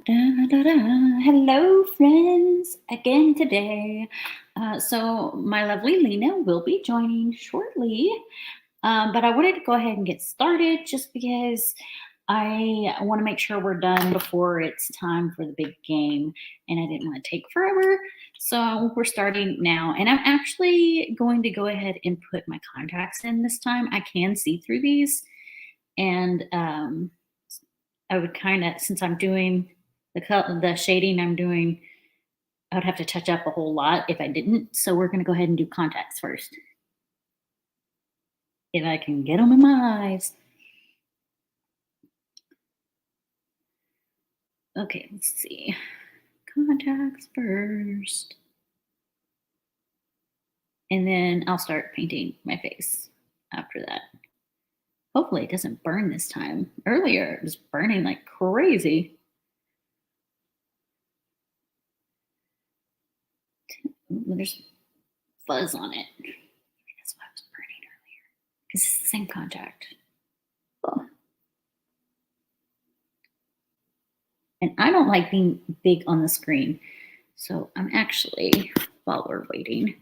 Hello, friends, again today. So my lovely Lena will be joining shortly, but I wanted to go ahead and get started just because I want to make sure we're done before it's time for the big game, and I didn't want to take forever. So we're starting now, and I'm actually going to go ahead and put my contacts in this time. I can see through these, and I would kind of, since I'm doing the shading I'm doing, I would have to touch up a whole lot if I didn't. So we're going to go ahead and do contacts first. If I can get them in my eyes. Okay, let's see. Contacts first. And then I'll start painting my face after that. Hopefully it doesn't burn this time. Earlier it was burning like crazy. There's fuzz on it. That's why it was burning earlier. Because it's the same contact. Oh. And I don't like being big on the screen. So I'm actually, while we're waiting,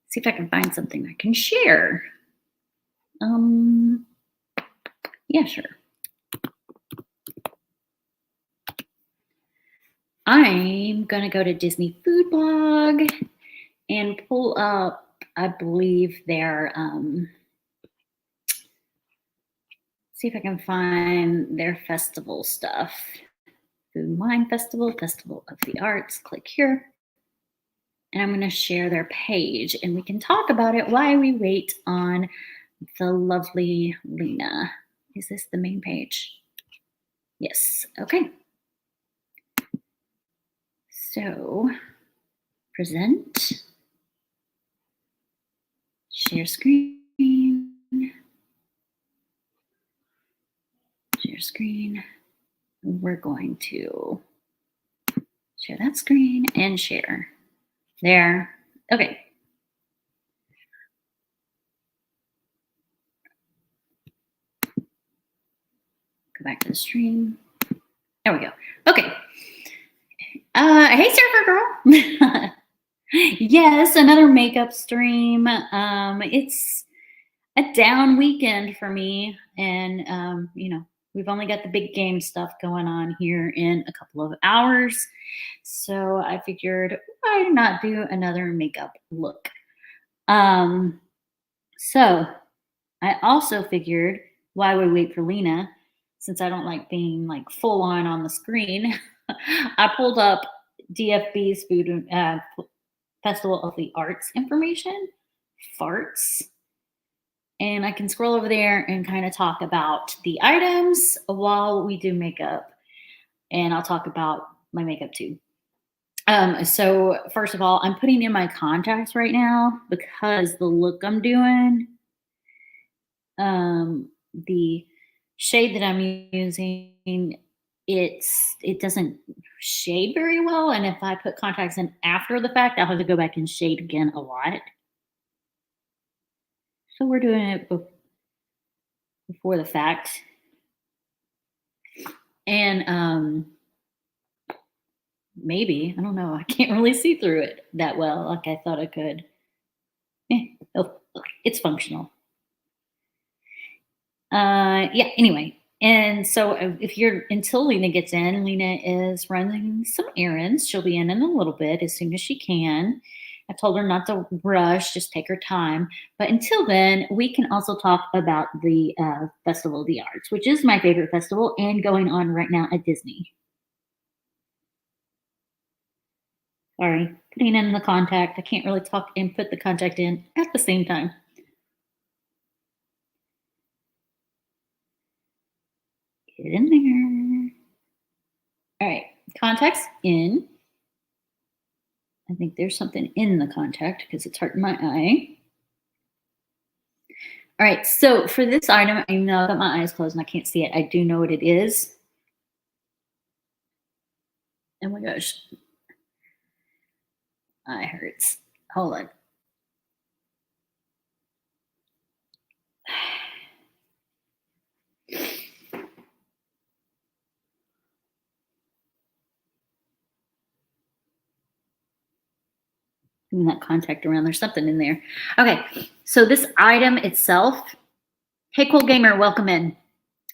see if I can find something I can share. Yeah, sure. I'm going to go to Disney Food Blog and pull up, I believe, their, see if I can find their festival stuff. Food and Wine Festival, Festival of the Arts. Click here. And I'm going to share their page, and we can talk about it while we wait on the lovely Lena. Is this the main page? Yes. Okay. So, present, share screen, share screen. We're going to share that screen and share. There. Okay. Go back to the stream. There we go. Okay. Hey, Surfer Girl. Yes, another makeup stream. It's a down weekend for me, and we've only got the big game stuff going on here in a couple of hours, so I figured why not do another makeup look. So I also figured why we wait for Lena, since I don't like being like full on the screen. I pulled up DFB's Food Festival of the Arts information, farts. And I can scroll over there and kind of talk about the items while we do makeup. And I'll talk about my makeup too. So first of all, I'm putting in my contacts right now because the look I'm doing, the shade that I'm using, it doesn't shade very well. And if I put contacts in after the fact, I'll have to go back and shade again a lot. So we're doing it before the fact. And maybe, I don't know, I can't really see through it that well like I thought I could. It's functional. Yeah, anyway. And so if you're, until Lena gets in, Lena is running some errands. She'll be in a little bit as soon as she can. I told her not to rush, just take her time. But until then, we can also talk about the Festival of the Arts, which is my favorite festival and going on right now at Disney. Sorry, putting in the contact. I can't really talk and put the contact in at the same time. Get in there. All right, contacts in. I think there's something in the contact because it's hurting my eye. All right, so for this item, I know I've got my eyes closed and I can't see it. I do know what it is. Oh my gosh. Eye hurts. Hold on. Moving that contact around. There's something in there. Okay, so this item itself. Hey, Cool Gamer, welcome in.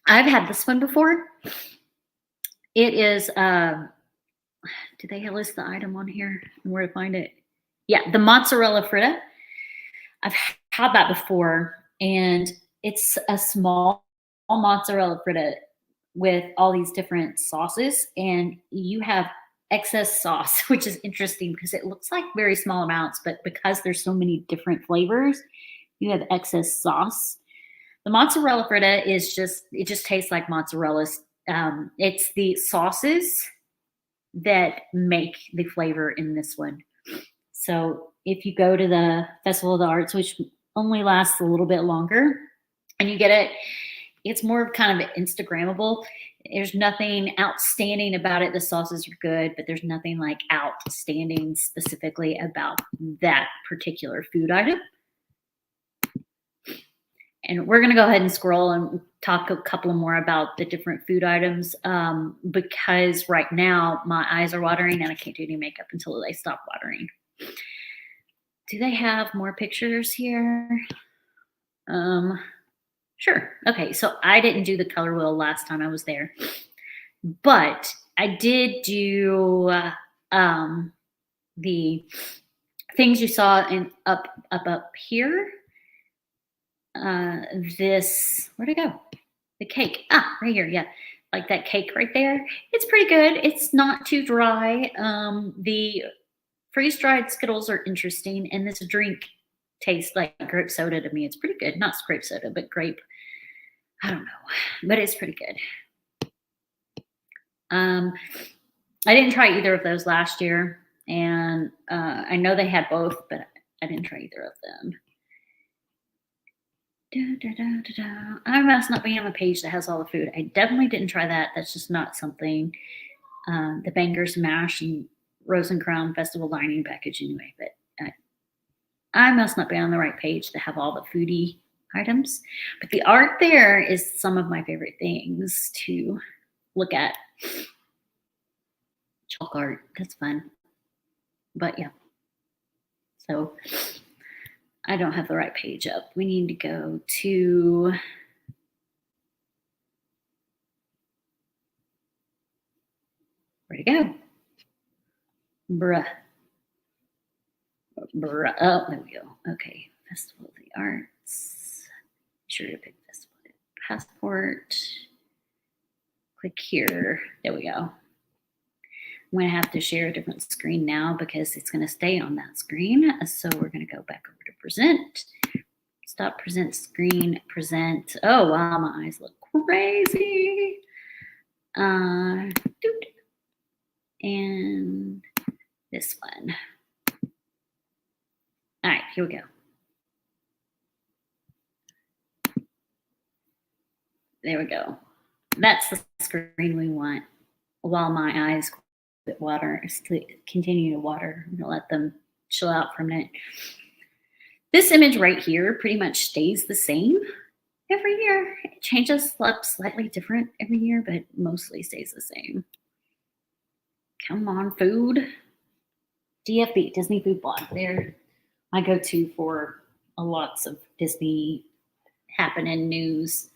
I've had this one before. It is, do they list the item on here and where to find it? Yeah, the mozzarella fritta. I've had that before, and it's a small mozzarella fritta with all these different sauces, and you have excess sauce, which is interesting because it looks like very small amounts, but because there's so many different flavors, you have excess sauce. The mozzarella fritta is it just tastes like mozzarella. It's the sauces that make the flavor in this one. So if you go to the Festival of the Arts, which only lasts a little bit longer, and you get it, it's more kind of Instagrammable. There's nothing outstanding about it. The sauces are good, but there's nothing like outstanding specifically about that particular food item. And we're going to go ahead and scroll and talk a couple more about the different food items because right now my eyes are watering and I can't do any makeup until they stop watering. Do they have more pictures here? Sure. Okay, so I didn't do the color wheel last time I was there, but I did do the things you saw in up here. This, where'd it go? The cake. Ah, right here. Yeah, like that cake right there. It's pretty good. It's not too dry. The freeze-dried Skittles are interesting, and this drink tastes like grape soda to me. It's pretty good. Not grape soda, but grape. I don't know, but it's pretty good. I didn't try either of those last year, and I know they had both, but I didn't try either of them. I must not be on the page that has all the food. I definitely didn't try that. That's just not something. The Bangers Mash and Rose and Crown Festival Dining package anyway, but I must not be on the right page to have all the foodie items. But the art there is some of my favorite things to look at. Chalk art, that's fun. But yeah, so I don't have the right page up. We need to go to where'd it go? Bruh. Oh, there we go. Okay, Festival of the Arts. Be sure to pick this one. Passport. Click here. There we go. I'm going to have to share a different screen now because it's going to stay on that screen. So we're going to go back over to present. Stop present screen, present. Oh, wow, my eyes look crazy. And this one. All right, here we go. There we go. That's the screen we want. While my eyes continue to water, I'm gonna let them chill out for a minute. This image right here pretty much stays the same every year. It changes up slightly different every year, but mostly stays the same. Come on, food. DFB, Disney Food Blog. They're my go-to for lots of Disney happening news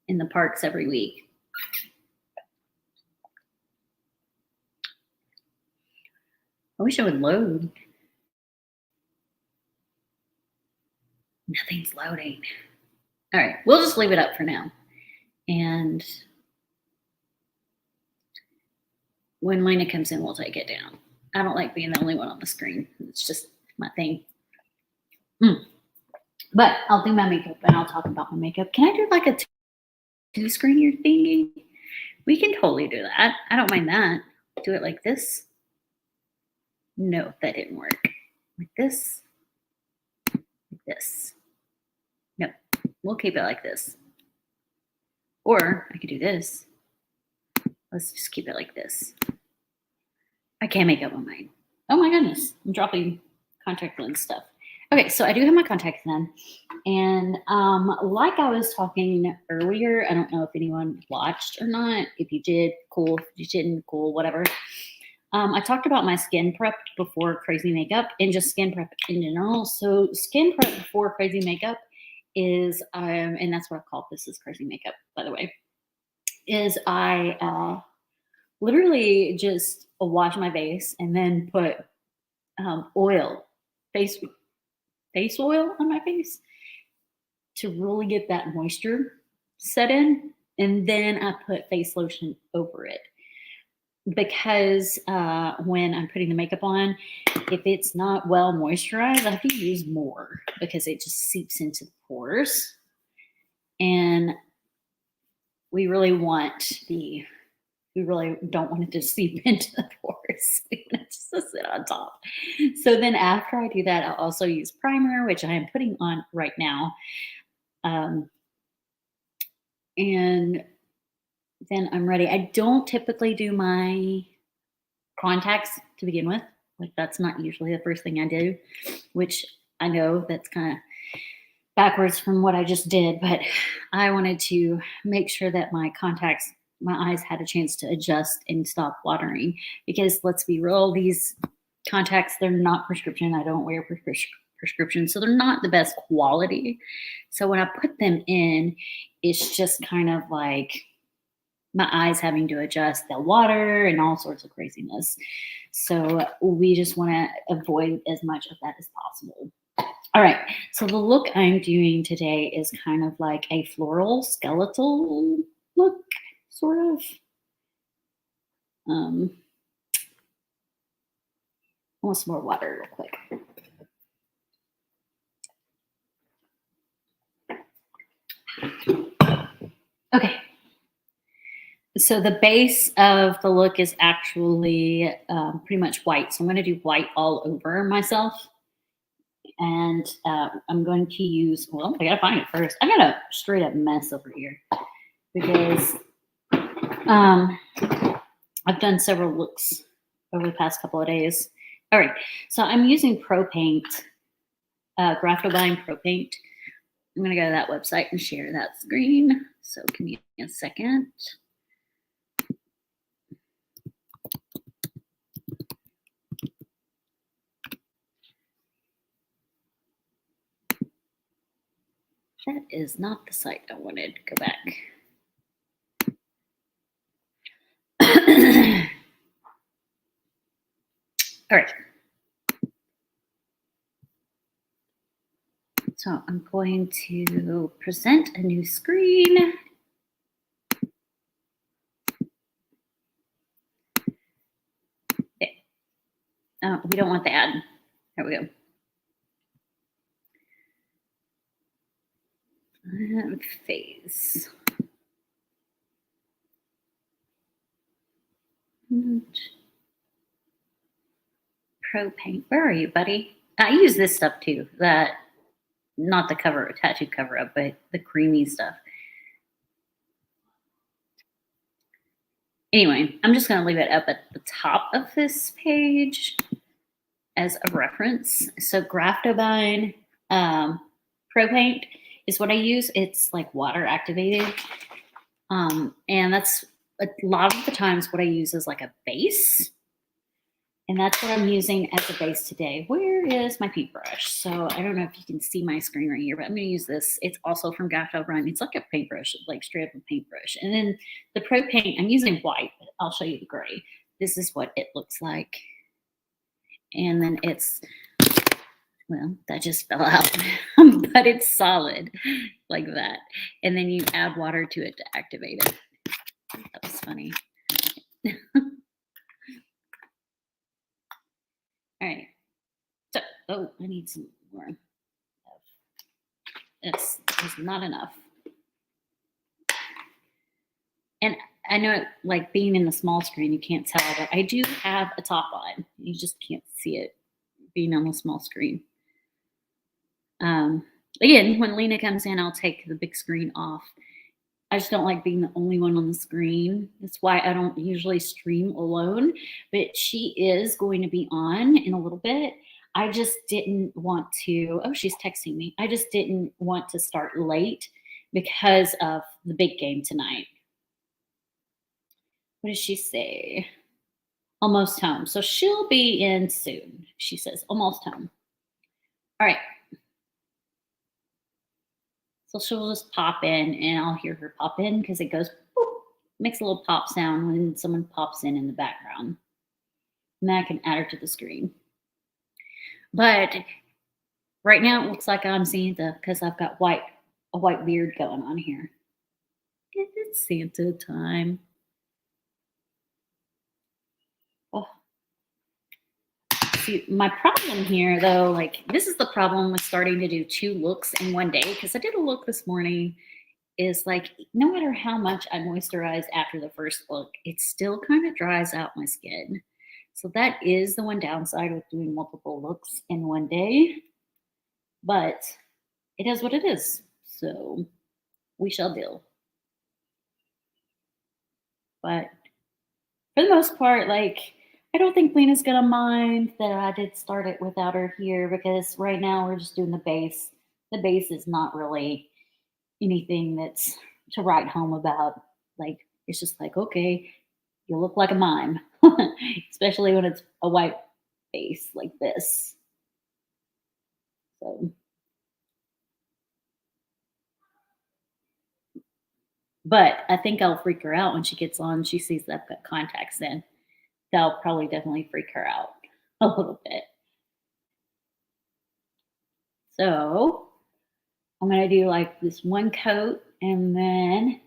in the parks every week. I wish it would load. Nothing's loading. All right, we'll just leave it up for now. And when Lena comes in, we'll take it down. I don't like being the only one on the screen. It's just my thing. But I'll do my makeup and I'll talk about my makeup. Can I do like a two-screen thingy? We can totally do that. I don't mind that. Do it like this. No, that didn't work. Like this. Like this. No, we'll keep it like this. Or I could do this. Let's just keep it like this. I can't make up my mind. Oh my goodness, I'm dropping contact lens stuff. Okay, so I do have my contacts in. And like I was talking earlier, I don't know if anyone watched or not. If you did, cool. If you didn't, cool, whatever. I talked about my skin prep before crazy makeup and just skin prep in general. So skin prep before crazy makeup is, and that's what I call this is crazy makeup, by the way, is I literally just wash my face and then put oil, face oil on my face to really get that moisture set in. And then I put face lotion over it. Because when I'm putting the makeup on, if it's not well moisturized, I have to use more because it just seeps into the pores. And we really don't want it to seep into the pores. We want it just to sit on top. So then after I do that, I'll also use primer, which I am putting on right now. And then I'm ready. I don't typically do my contacts to begin with. Like that's not usually the first thing I do, which I know that's kind of backwards from what I just did, but I wanted to make sure that my contacts, my eyes had a chance to adjust and stop watering because let's be real, these contacts, they're not prescription. I don't wear prescription, so they're not the best quality. So when I put them in, it's just kind of like my eyes having to adjust the water and all sorts of craziness. So we just want to avoid as much of that as possible. All right, so the look I'm doing today is kind of like a floral skeletal look, sort of. I want some more water real quick. Okay. So the base of the look is actually pretty much white. So I'm going to do white all over myself. And I'm going to use, well, I got to find it first. I got a straight up mess over here because I've done several looks over the past couple of days. All right. So I'm using Pro Paint, Graphtobine Pro Paint. I'm going to go to that website and share that screen. So give me a second. That is not the site I wanted. Go back. All right. So I'm going to present a new screen. Okay. We don't want the ad. There we go. Phase. Pro Paint. Where are you, buddy? I use this stuff too. That, not the cover, tattoo cover up, but the creamy stuff. Anyway, I'm just going to leave it up at the top of this page as a reference. So Graphtobine Pro Paint is what I use. It's like water activated. And that's a lot of the times what I use is like a base. And that's what I'm using as a base today. Where is my paintbrush? So I don't know if you can see my screen right here, but I'm going to use this. It's also from Graphtobine. It's like a paintbrush, like straight up a paintbrush. And then the Pro Paint, I'm using white, but I'll show you the gray. This is what it looks like. And then it's, well, that just fell out, but it's solid like that. And then you add water to it to activate it. That was funny. All right. So, oh, I need some more. It's not enough. And I know, like being in the small screen, you can't tell, but I do have a top on. You just can't see it being on the small screen. Again, when Lena comes in, I'll take the big screen off. I just don't like being the only one on the screen. That's why I don't usually stream alone, but she is going to be on in a little bit. I just didn't want to, oh, she's texting me. I just didn't want to start late because of the big game tonight. What does she say? Almost home. So she'll be in soon. She says, almost home. All right. So she'll just pop in and I'll hear her pop in because it goes, boop, makes a little pop sound when someone pops in the background. And then I can add her to the screen. But right now it looks like I'm Santa because I've got a white beard going on here. It's Santa time. Oh. See, my problem here though, like this is the problem with starting to do 2 looks in one day, because I did a look this morning, is like no matter how much I moisturize after the first look, it still kind of dries out my skin. So that is the one downside with doing multiple looks in one day. But it is what it is. So we shall deal. But for the most part, like I don't think Lena's gonna mind that I did start it without her here, because right now we're just doing the base. The base is not really anything that's to write home about. Like it's just like, okay, you look like a mime, especially when it's a white face like this. So, but I think I'll freak her out when she gets on. She sees that I've got contacts in. That'll probably definitely freak her out a little bit. So I'm gonna do like this one coat, and then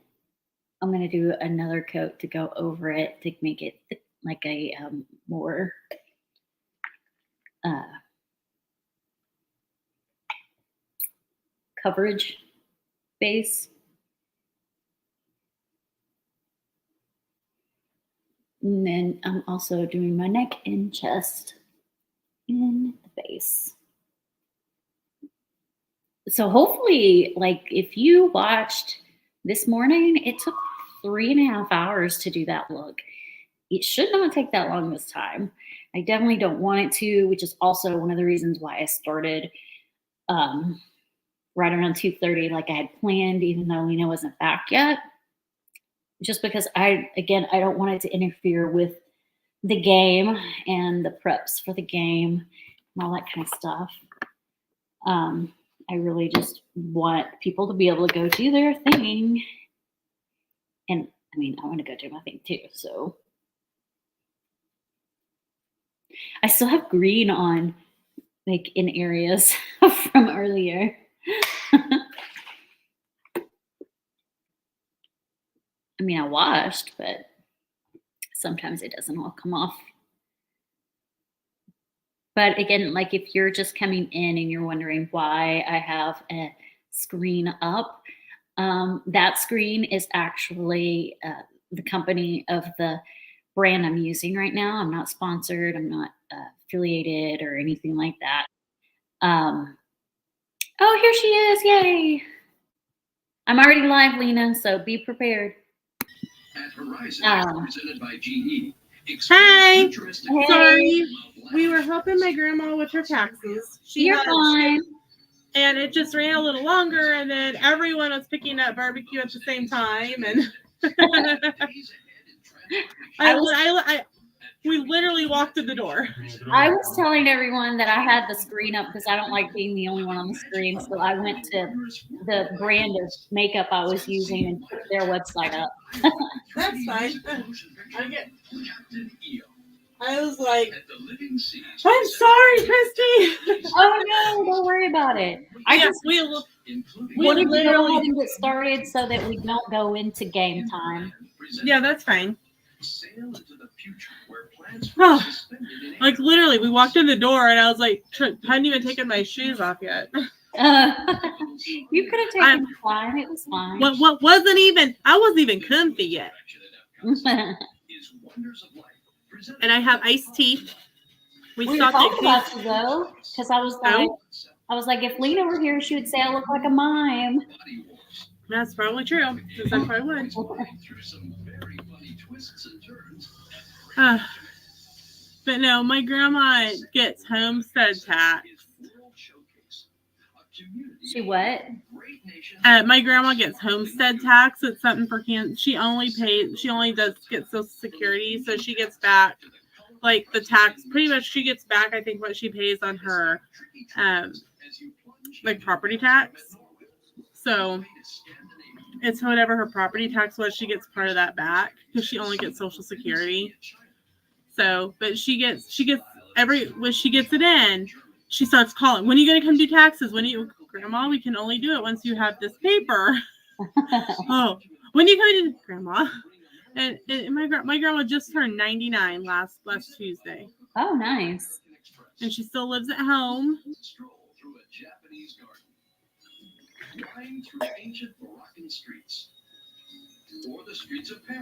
I'm gonna do another coat to go over it to make it like a more coverage base. And then I'm also doing my neck and chest in the base. So hopefully, like if you watched this morning, it took 3.5 hours to do that look. It should not take that long this time. I definitely don't want it to, which is also one of the reasons why I started right around 2:30, like I had planned, even though Lena wasn't back yet. Just because I don't want it to interfere with the game and the preps for the game and all that kind of stuff. I really just want people to be able to go do their thing. And I mean, I want to go do my thing too. So I still have green on, like in areas from earlier. I mean, I washed, but sometimes it doesn't all come off. But again, like if you're just coming in and you're wondering why I have a screen up, that screen is actually the company of the brand I'm using right now. I'm not sponsored. I'm not affiliated or anything like that. Oh, here she is. Yay. I'm already live, Lena, so be prepared. At Horizon, presented by GE. Hi. Hey. Sorry. We were helping my grandma with her taxes. You're fine. And it just ran a little longer, and then everyone was picking up barbecue at the same time. And we literally walked in the door. I was telling everyone that I had the screen up because I don't like being the only one on the screen. So I went to the brand of makeup I was using and put their website up. That's fine. I was like, I'm sorry, Christy. Oh no, don't worry about it. We wanted to go ahead and get started so that we don't go into game time. Yeah, that's fine. Oh, like literally, we walked in the door and I was like, hadn't even taken my shoes off yet. You could have taken time. It was fine. What wasn't even? I wasn't even comfy yet. And I have iced tea. We were talking about you though, because I was like, if Lena were here, she would say I look like a mime. That's probably true, because I probably would. But no, my grandma gets homestead tax. She what? My grandma gets homestead tax. It's something for she only does get Social Security, so she gets back like the tax. Pretty much, she gets back, I think, what she pays on her, like property tax. So it's whatever her property tax was, she gets part of that back because she only gets Social Security. So, but she gets when she gets it in, she starts calling. When are you gonna come do taxes? Grandma? We can only do it once you have this paper. Oh, when are you coming to Grandma? And my grandma just turned 99 last Tuesday. Oh, nice. And she still lives at home.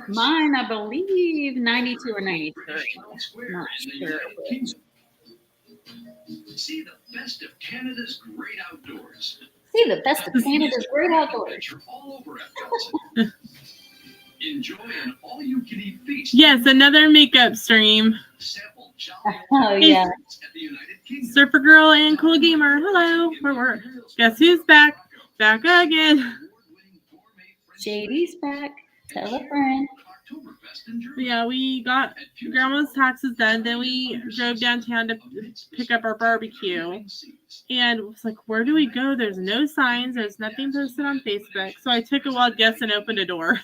Mine, I believe, 92 or 93. Not sure which. See the best of Canada's great outdoors. See the best of Canada's great outdoors. All over Enjoy an all-you-can-eat feast. Yes, another makeup stream. Oh, yeah. Surfer Girl and Cool Gamer. Hello. Guess who's back? Back again. Shady's back. Tell a friend. Yeah, we got Grandma's taxes done. Then we drove downtown to pick up our barbecue. And it was like, where do we go? There's no signs. There's nothing posted on Facebook. So I took a wild guess and opened a door.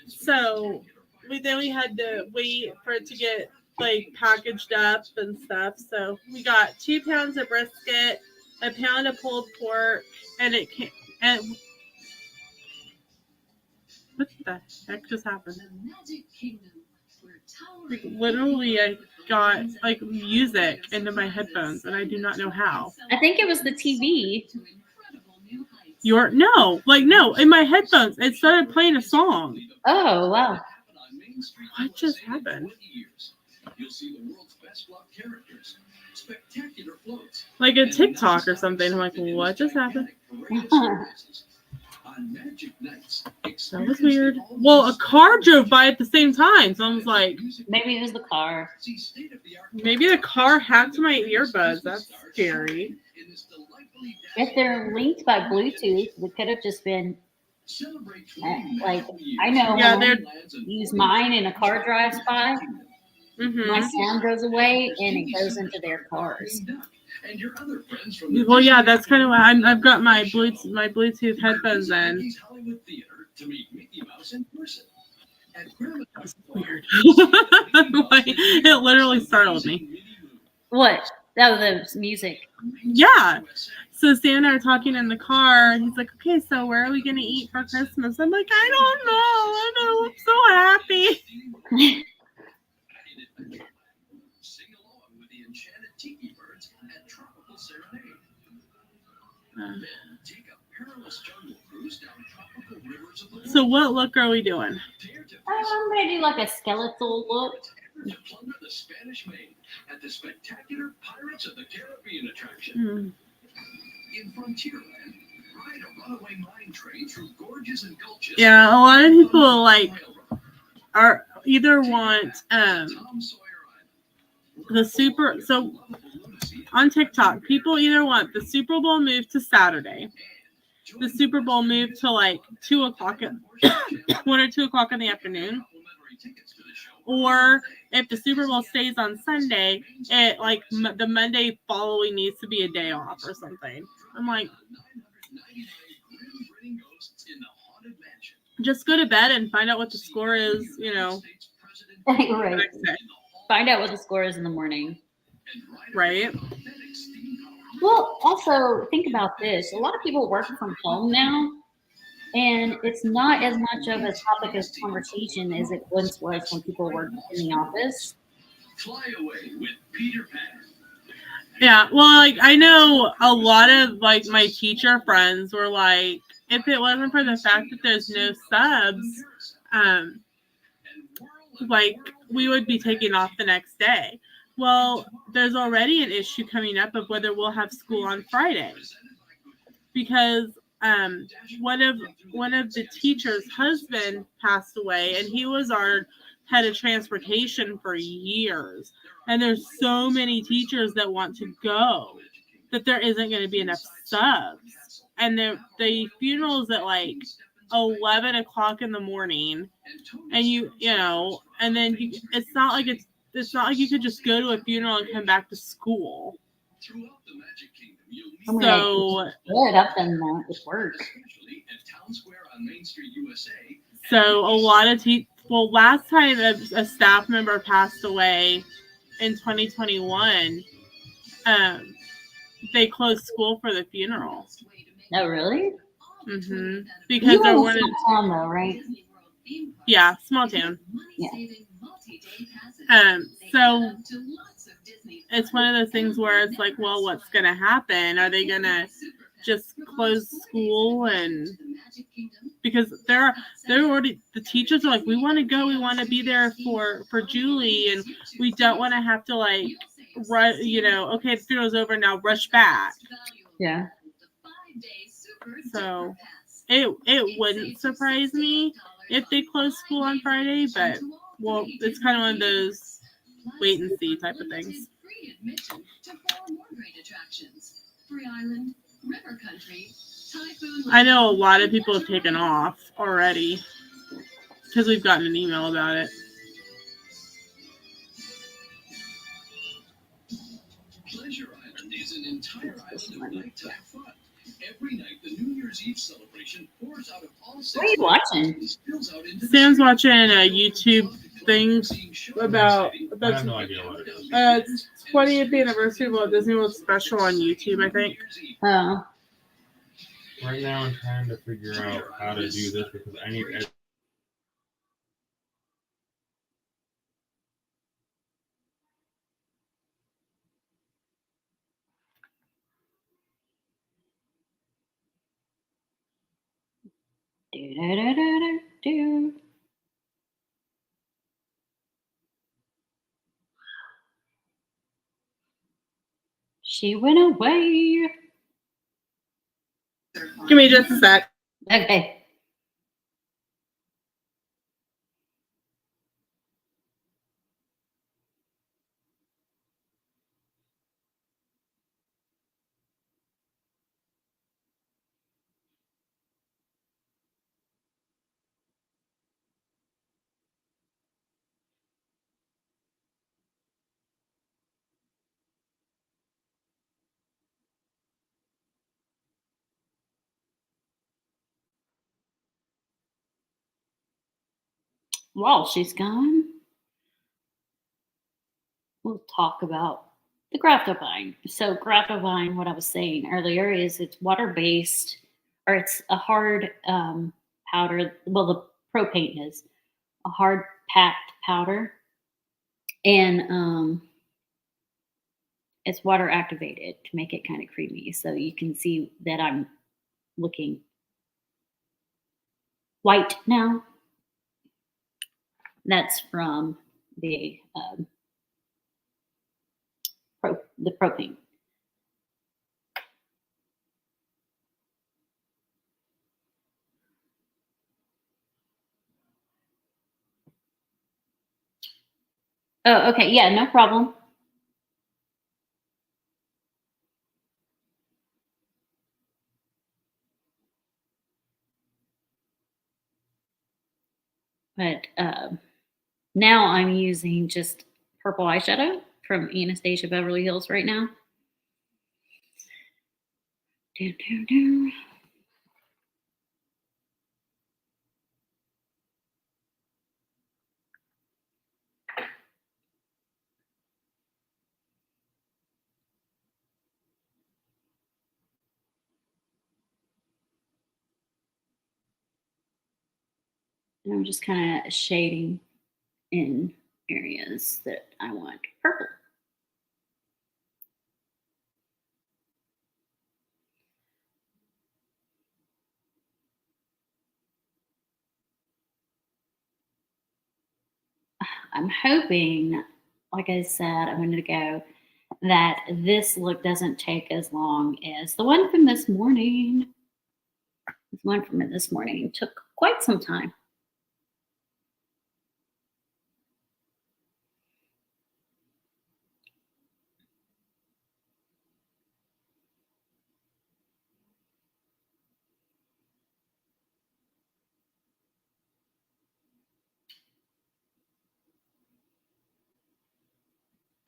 So we had to wait for it to get like packaged up and stuff. So we got 2 pounds of brisket, a pound of pulled pork, and it came. And what the heck just happened? Like, literally, I got like music into my headphones, and I do not know how. I think it was the TV. No, in my headphones, it started playing a song. Oh, wow. What just happened? Like a TikTok or something. I'm like, what just happened? That was weird. Well, a car drove by at the same time, so I was like, maybe it was the car. Maybe the car hacked my earbuds. That's scary. If they're linked by Bluetooth, it could have just been like, I know when I use mine and a car drives by, my sound goes away and it goes into their cars. Well, yeah, that's kind of why I've got my Bluetooth headphones in. That's weird. Like, it literally startled me. What? Oh, the music. Yeah. So Sam and I are talking in the car, and he's like, okay, so where are we going to eat for Christmas? I'm like, I don't know. I'm so happy. So what look are we doing? I'm going to do like a skeletal look. The Spanish Main at the spectacular Pirates of the Caribbean attraction. In Frontierland, ride a runaway mine train through gorges and gulches. Yeah, a lot of people like are either want the super. So on TikTok, people either want the Super Bowl move to Saturday, the Super Bowl move to like 2 o'clock, 1 or 2 o'clock in the afternoon, or if the Super Bowl stays on Sunday, it like the Monday following needs to be a day off or something. I'm like, just go to bed and find out what the score is, you know. Right. Find out what the score is in the morning. Right. Well, also think about this. A lot of people work from home now, and it's not as much of a topic of conversation as it once was when people worked in the office. Fly away with Peter Pan. Yeah, well, like I know a lot of like my teacher friends were like, if it wasn't for the fact that there's no subs, like we would be taking off the next day. Well, there's already an issue coming up of whether we'll have school on Friday, because one of the teachers' husband passed away, and he was our head of transportation for years. And there's so many teachers that want to go that there isn't going to be enough subs. And the funerals at like 11 o'clock in the morning, and you know, and then it's not like you could just go to a funeral and come back to school. I mean, So good. I've done that with work. So a lot of last time a staff member passed away in 2021, they closed school for the funeral. No, really? Mm-hmm. Because you they live in a wanted. small town, though, right? Yeah, small town. Yeah. So it's one of those things where it's like, well, what's gonna happen? Are they gonna just close school? And because they're already, the teachers are like, we want to go, we want to be there for Julie, and we don't want to have to like rush, you know, okay, the funeral's over now, rush back. Yeah. So it wouldn't surprise me if they close school on Friday, but well, it's kind of one of those wait and see type of things. I know a lot of people have taken off already because we've gotten an email about it. Pleasure Island is an entire island of nighttime fun. Every night, the New Year's Eve celebration pours out of all six. What are you watching? Sam's watching a YouTube thing about I have no idea what it is. it's 20th anniversary of Walt Disney World special on YouTube, I think. Oh. Right now, I'm trying to figure out how to do this because I need. Do. She went away. Give me just a sec. Okay. While she's gone, we'll talk about the Graptovine. So Graptovine, what I was saying earlier, is it's water-based, or it's a hard powder. Well, the pro paint is a hard packed powder, and it's water activated to make it kind of creamy. So you can see that I'm looking white now. That's from the propane. Oh, okay. Yeah, no problem. But now I'm using just purple eyeshadow from Anastasia Beverly Hills right now. And I'm just kind of shading in areas that I want purple. I'm hoping, like I said, I'm going to go, that this look doesn't take as long as the one from this morning. This one from this morning took quite some time.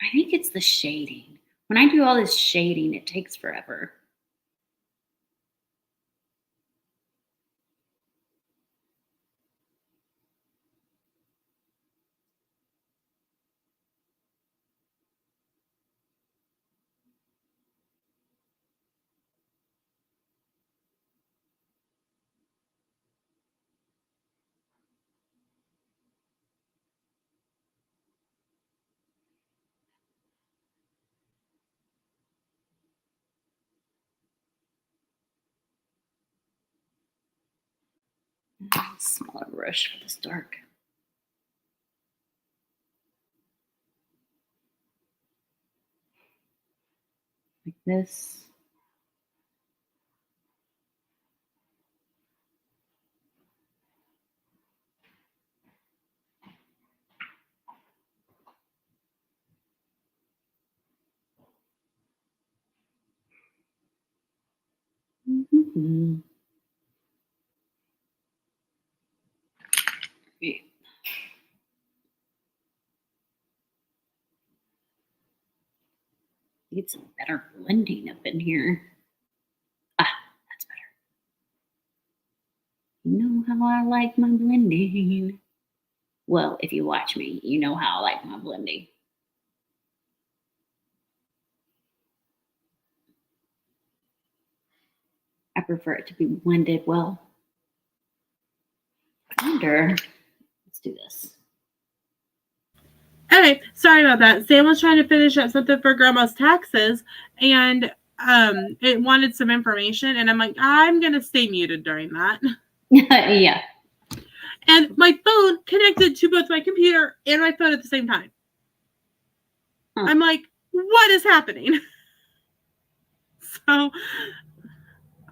I think it's the shading. When I do all this shading, it takes forever. Smaller brush for this dark. Like this. Mm-hmm. Yeah. Need some better blending up in here. Ah, that's better. You know how I like my blending. Well, if you watch me, you know how I like my blending. I prefer it to be blended well. Cinder. Let's do this. Okay, sorry about that. Sam was trying to finish up something for Grandma's taxes, and it wanted some information, and I'm like, I'm gonna stay muted during that. Yeah. And my phone connected to both my computer and my phone at the same time. Huh. I'm like, what is happening? So,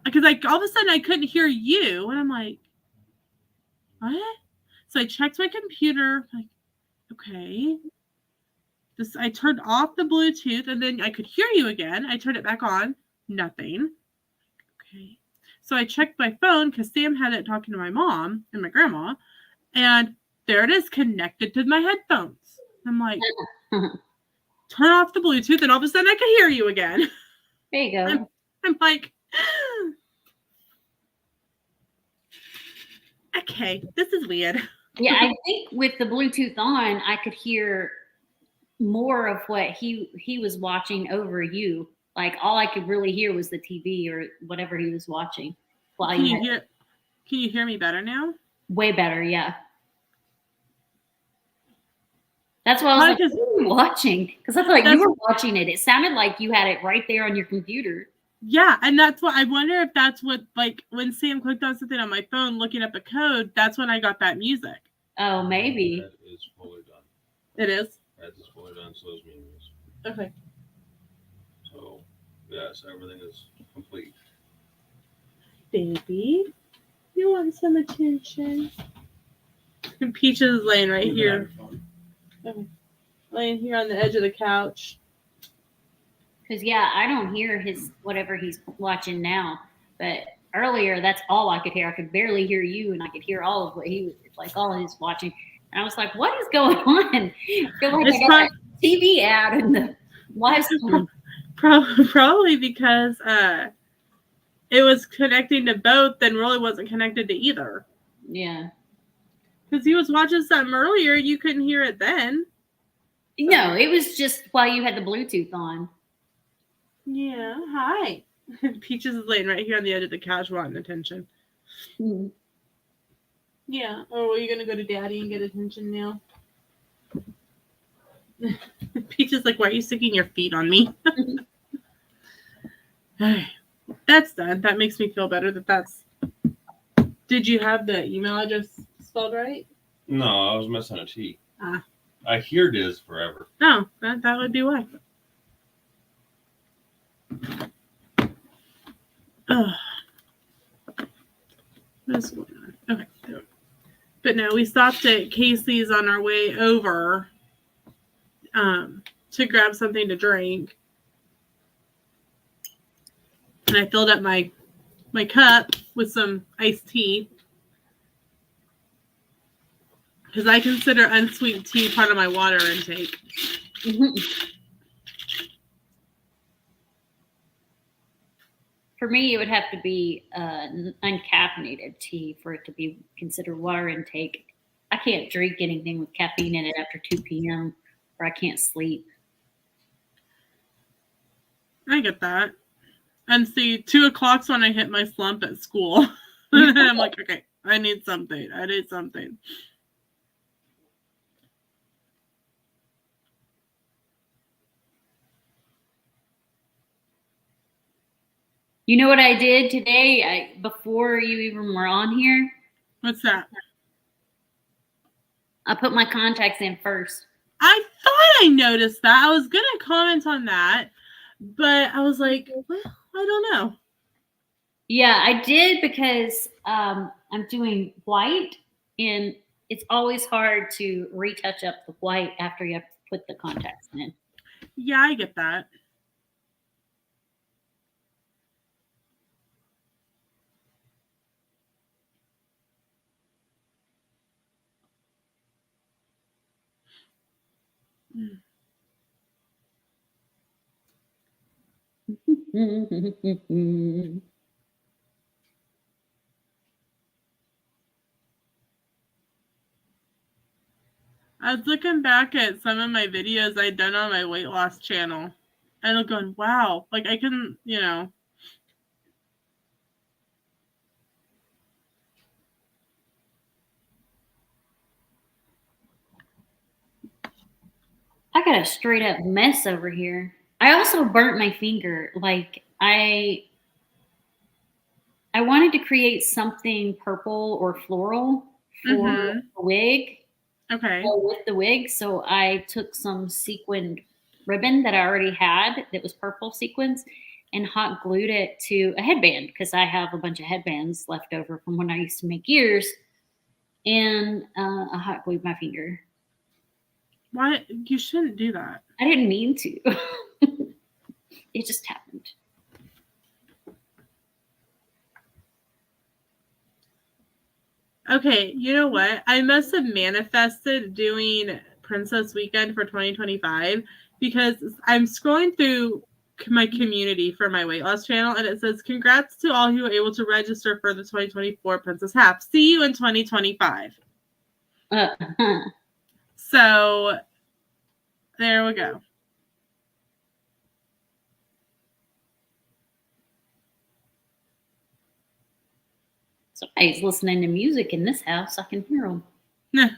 because like all of a sudden I couldn't hear you, and I'm like, what? So I checked my computer, like, okay. I turned off the Bluetooth, and then I could hear you again. I turned it back on, nothing. Okay. So I checked my phone because Sam had it talking to my mom and my grandma, and there it is connected to my headphones. I'm like, turn off the Bluetooth, and all of a sudden I could hear you again. There you go. I'm like, okay, this is weird. Yeah, I think with the Bluetooth on, I could hear more of what he was watching over you. Like all I could really hear was the TV or whatever he was watching. Can you hear me better now? Way better, yeah. That's why I was like, what are you watching? Because I feel like you were watching it. It sounded like you had it right there on your computer. Yeah, and that's what I wonder if that's what, like, when Sam clicked on something on my phone looking up a code, that's when I got that music. Oh, maybe. That is fully done. It is? That is fully done, so is menus. Okay. So, yes, everything is complete. Baby, you want some attention? Peaches is laying right here. Okay. Laying here on the edge of the couch. Because, yeah, I don't hear his whatever he's watching now. But earlier, that's all I could hear. I could barely hear you, and I could hear all of what he was, like, all he's watching. And I was like, what is going on? I feel like I got a TV ad in the live stream. Probably because it was connecting to both and really wasn't connected to either. Yeah. Because he was watching something earlier. You couldn't hear it then. No, it was just while you had the Bluetooth on. Yeah, hi. Peaches is laying right here on the edge of the couch wanting attention. Mm. Yeah. Oh, are you going to go to Daddy and get attention now? Peaches like, why are you sticking your feet on me? That's done. That makes me feel better that's... Did you have the email address spelled right? No, I was missing a T. Ah. I hear it is forever. No, that would be why. What's going on? Okay. But no, we stopped at Casey's on our way over to grab something to drink. And I filled up my cup with some iced tea. Because I consider unsweet tea part of my water intake. Mm-hmm. For me, it would have to be uncaffeinated tea for it to be considered water intake. I can't drink anything with caffeine in it after 2 p.m. or I can't sleep. I get that. And see, 2 o'clock's when I hit my slump at school. And I'm like, okay, I need something. I need something. You know what I did today? Before you even were on here, What's that? I put my contacts in first. I thought I noticed that. I was gonna comment on that, but I was like, well, I don't know. Yeah, I did because I'm doing white, and it's always hard to retouch up the white after you have to put the contacts in. Yeah, I get that. I was looking back at some of my videos I'd done on my weight loss channel, and I'm going, wow, like I can, you know. I got a straight up mess over here. I also burnt my finger. Like I wanted to create something purple or floral for the wig. Okay. With the wig, so I took some sequined ribbon that I already had that was purple sequins and hot glued it to a headband because I have a bunch of headbands left over from when I used to make ears, and I hot glued my finger. Why? You shouldn't do that. I didn't mean to. It just happened. Okay, you know what? I must have manifested doing Princess Weekend for 2025 because I'm scrolling through my community for my weight loss channel and it says, congrats to all who were able to register for the 2024 Princess Half. See you in 2025. So there we go. Somebody's listening to music in this house. I can hear them. Nah.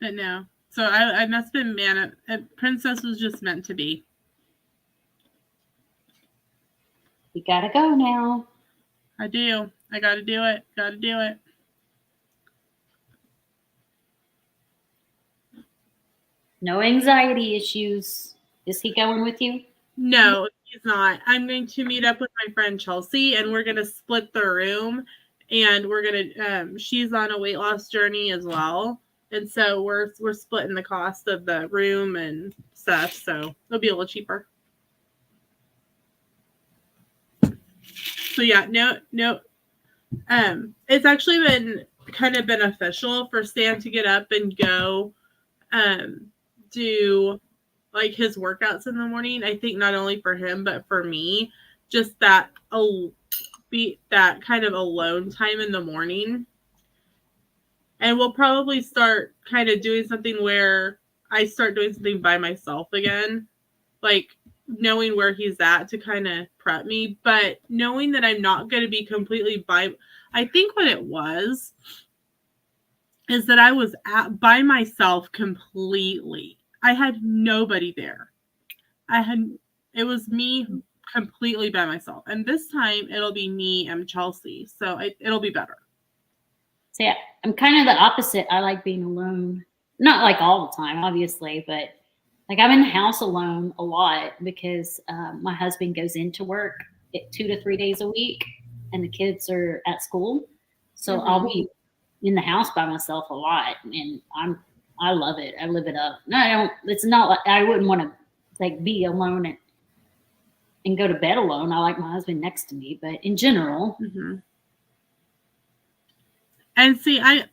But no. So I must have been Princess was just meant to be. We gotta go now. I do. I gotta do it. Gotta do it. No anxiety issues. Is he going with you? No, he's not. I'm going to meet up with my friend Chelsea, and we're going to split the room. And we're going to. She's on a weight loss journey as well, and so we're splitting the cost of the room and stuff. So it'll be a little cheaper. So yeah, no. It's actually been kind of beneficial for Stan to get up and go, do like his workouts in the morning. I think not only for him but for me, just that kind of alone time in the morning. And we'll probably start kind of doing something where I start doing something by myself again, like knowing where he's at to kind of prep me, but knowing that I'm not going to be completely I think what it was is that I was by myself completely. I had nobody there. It was me completely by myself. And this time it'll be me and Chelsea. So it'll be better. So yeah, I'm kind of the opposite. I like being alone. Not like all the time, obviously, but like I'm in the house alone a lot because my husband goes into work 2 to 3 days a week and the kids are at school. So I'll be in the house by myself a lot, and I love it. I live it up. No, I don't. It's not like I wouldn't want to like be alone and go to bed alone. I like my husband next to me, but in general. And see, I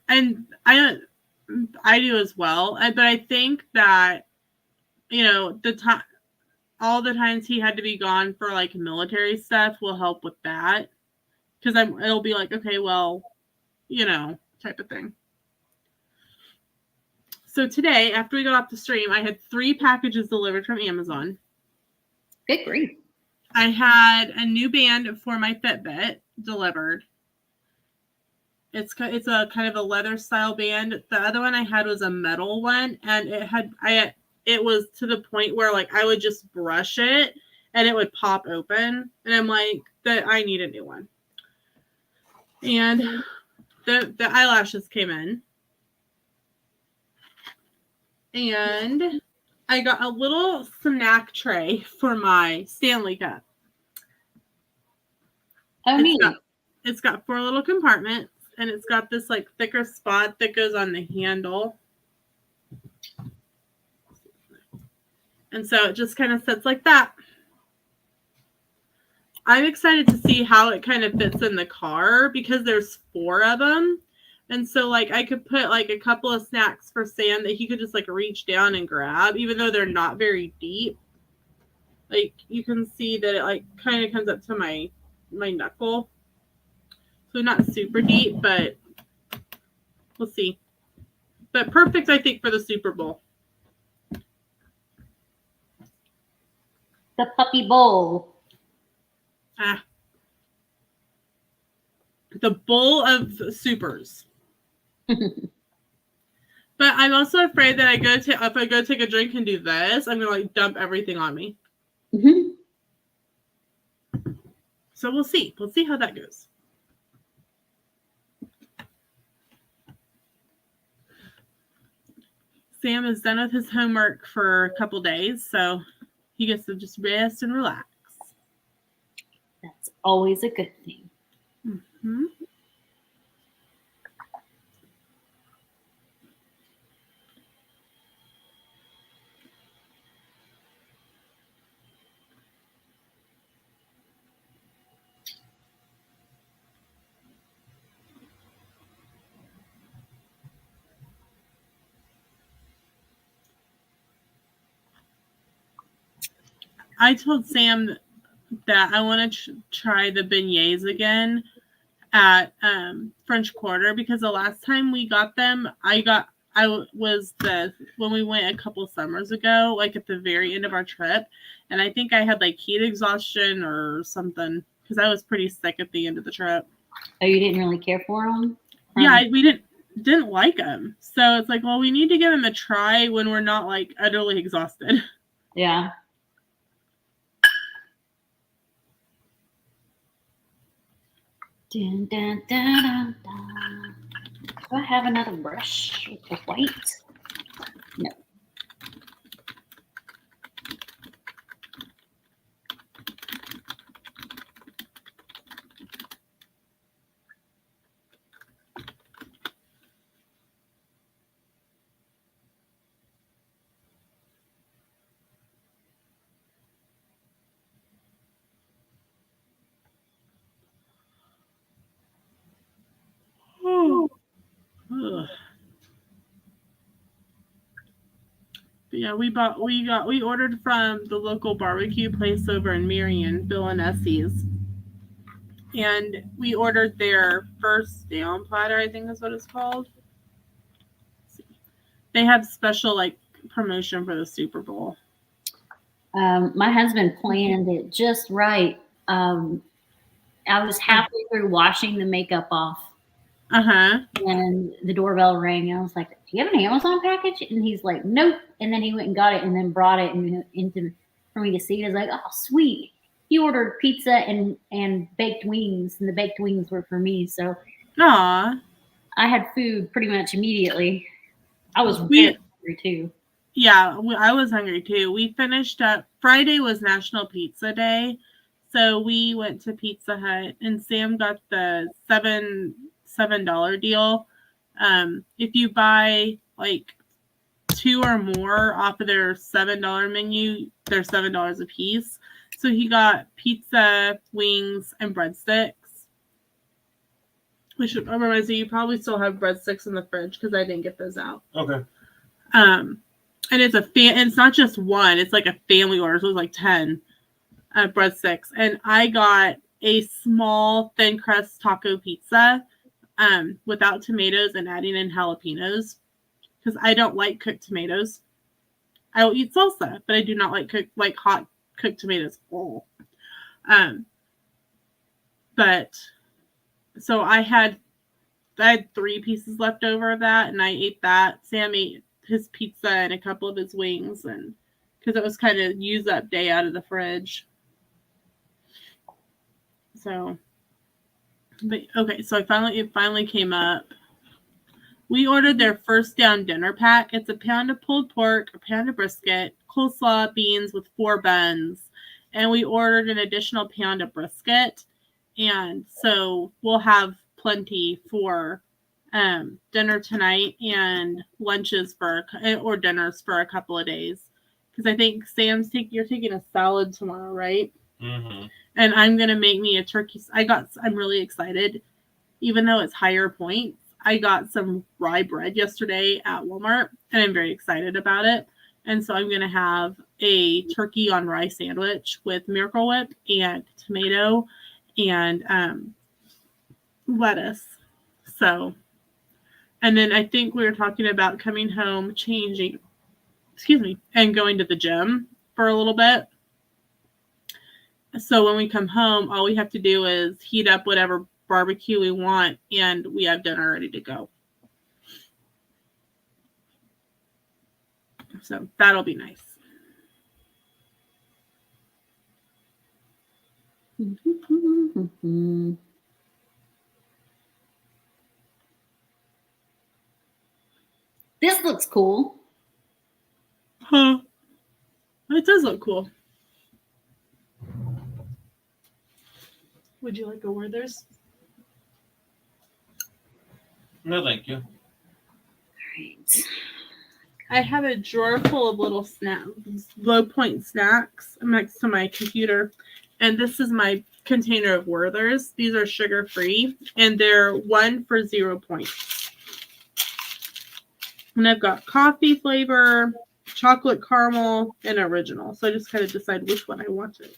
I do as well. But I think that, you know, all the times he had to be gone for like military stuff will help with that. Because it'll be like, okay, well, you know, type of thing. So today, after we got off the stream, I had 3 packages delivered from Amazon. Good grief. I had a new band for my Fitbit delivered. It's a kind of a leather style band. The other one I had was a metal one, and it was to the point where like I would just brush it and it would pop open, and I'm like, that I need a new one. And the eyelashes came in, and I got a little snack tray for my Stanley cup. Oh, neat. It's got 4 little compartments, and it's got this like thicker spot that goes on the handle. And so it just kind of sits like that. I'm excited to see how it kind of fits in the car because there's 4 of them. And so like I could put like a couple of snacks for Sam that he could just like reach down and grab, even though they're not very deep. Like you can see that it like kind of comes up to my knuckle. So not super deep, but we'll see. But perfect, I think, for the Super Bowl. The puppy bowl. The bowl of supers. But I'm also afraid that if I go take a drink and do this, I'm gonna like dump everything on me. Mm-hmm. So we'll see. We'll see how that goes. Sam is done with his homework for a couple days, so he gets to just rest and relax. That's always a good thing. Mm-hmm. I told Sam that I want to try the beignets again at French Quarter because the last time we got them, when we went a couple summers ago, like at the very end of our trip, and I think I had like heat exhaustion or something because I was pretty sick at the end of the trip. Oh, you didn't really care for them? Yeah, we didn't like them, so it's like, well, we need to give them a try when we're not like utterly exhausted. Yeah. Dun, dun, dun, dun, dun. Do I have another brush with the white? No. Ugh. But yeah, we ordered from the local barbecue place over in Marion, Bill and Essie's. And we ordered their first down platter, I think is what it's called. They have special like promotion for the Super Bowl. My husband planned it just right. I was halfway through washing the makeup off. And the doorbell rang. I was like, do you have an Amazon package? And he's like, nope. And then he went and got it and then brought it for me to see. I was like, oh, sweet. He ordered pizza and baked wings, and the baked wings were for me. So I had food pretty much immediately. I was very hungry too. Yeah, I was hungry too. We finished up. Friday was National Pizza Day. So we went to Pizza Hut, and Sam got the $7 deal. If you buy like 2 or more off of their $7 menu, they're $7 a piece. So he got pizza, wings, and breadsticks, I'm realizing you probably still have breadsticks in the fridge because I didn't get those out. Okay. And it's not just one, it's like a family order, so it was like 10 breadsticks. And I got a small thin crust taco pizza without tomatoes and adding in jalapenos because I don't like cooked tomatoes. I will eat salsa, but I do not like hot cooked tomatoes. Oh. But so I had 3 pieces left over of that, and I ate that. Sam ate his pizza and a couple of his wings, and because it was kind of use up day out of the fridge. So, but okay, so it finally came up. We ordered their first down dinner pack. It's a pound of pulled pork, a pound of brisket, coleslaw, beans with 4 buns, and we ordered an additional pound of brisket. And so we'll have plenty for dinner tonight and lunches or dinners for a couple of days. Because I think Sam's you're taking a salad tomorrow, right? Mm-hmm. And I'm gonna make me a turkey. I'm really excited, even though it's higher points. I got some rye bread yesterday at Walmart, and I'm very excited about it. And so I'm gonna have a turkey on rye sandwich with Miracle Whip and tomato and lettuce. So, and then I think we were talking about coming home, and going to the gym for a little bit. So when we come home, all we have to do is heat up whatever barbecue we want, and we have dinner ready to go. So that'll be nice. This looks cool. Huh. It does look cool. Would you like a Werther's? No, thank you. All right. I have a drawer full of little low point snacks next to my computer. And this is my container of Werther's. These are sugar free, and they're 1 for 0 points. And I've got coffee flavor, chocolate caramel, and original. So I just kind of decide which one I wanted.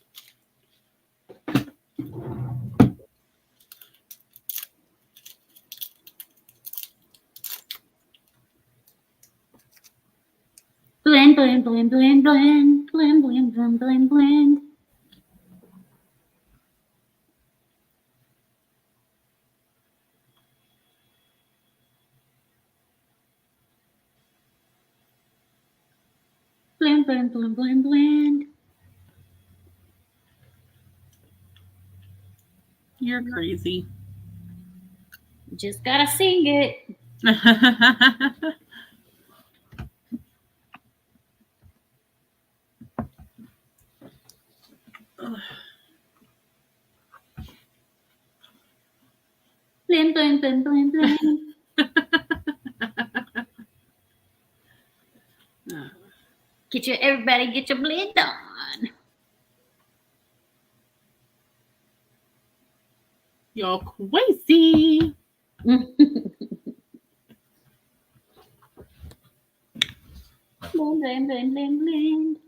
Blend, blend, blend, blend, blend, blend, blend, blend, blend, blend. Blend, blend, blend, blend, blend. You're crazy. Just gotta sing it. Blend, blend, blend, blend, blend. Everybody get your blend on. You're crazy. Blend, blend, blend, blend, blend.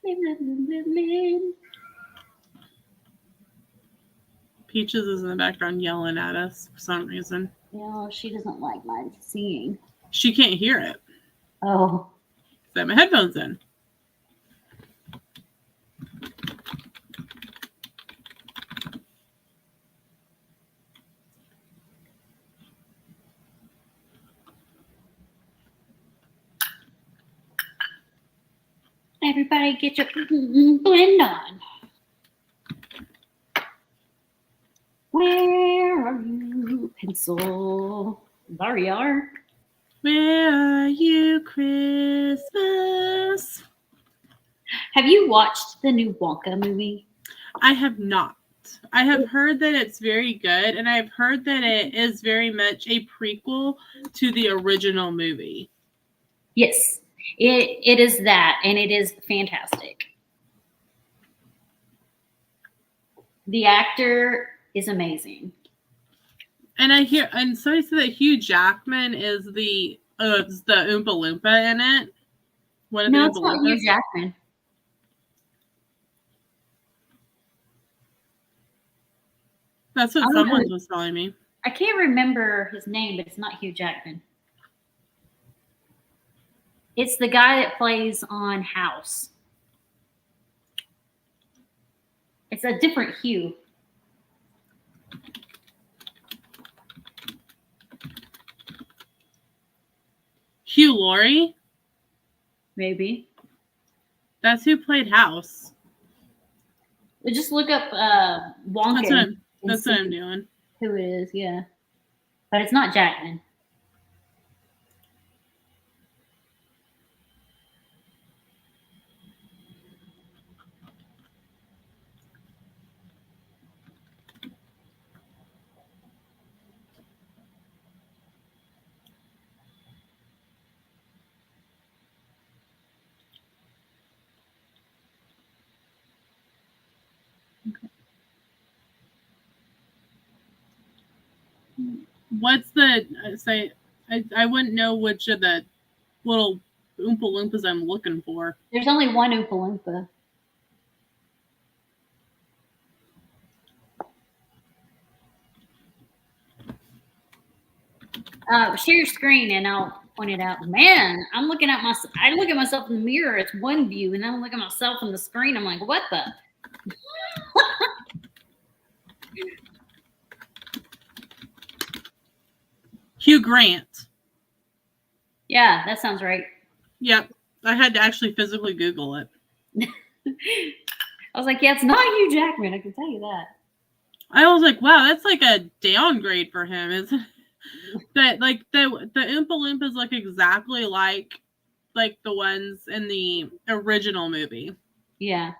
Blend, blend, blend, blend, blend. Peaches is in the background yelling at us for some reason. No, she doesn't like my singing. She can't hear it. Oh. I have my headphones in. Everybody get your blend on. Where are you, pencil? There you are. Where are you, Christmas? Have you watched the new Wonka movie? I have not. I have heard that it's very good, and I've heard that it is very much a prequel to the original movie. Yes, it is that, and it is fantastic. The actor is amazing. And I hear, and somebody said that Hugh Jackman is the Oompa Loompa in it. One of No, the it's Oompa not Hugh Loompas. Jackman. That's what someone was telling me. I can't remember his name, but it's not Hugh Jackman. It's the guy that plays on House. It's a different Hugh. Hugh Laurie? Maybe. That's who played House. Just look up Wonka. That's what I'm doing. Who it is, yeah. But it's not Jackman. What's the say? I wouldn't know which of the little Oompa Loompas I'm looking for. There's only one Oompa Loompa. Share your screen and I'll point it out. Man, I look at myself in the mirror. It's one view, and then I look at myself on the screen. I'm like, what the? Hugh Grant. Yeah, that sounds right. Yep. I had to actually physically Google it. I was like, yeah, it's not Hugh Jackman. I can tell you that. I was like, wow, that's like a downgrade for him. Isn't that like the Oompa Loompas look exactly like the ones in the original movie? Yeah.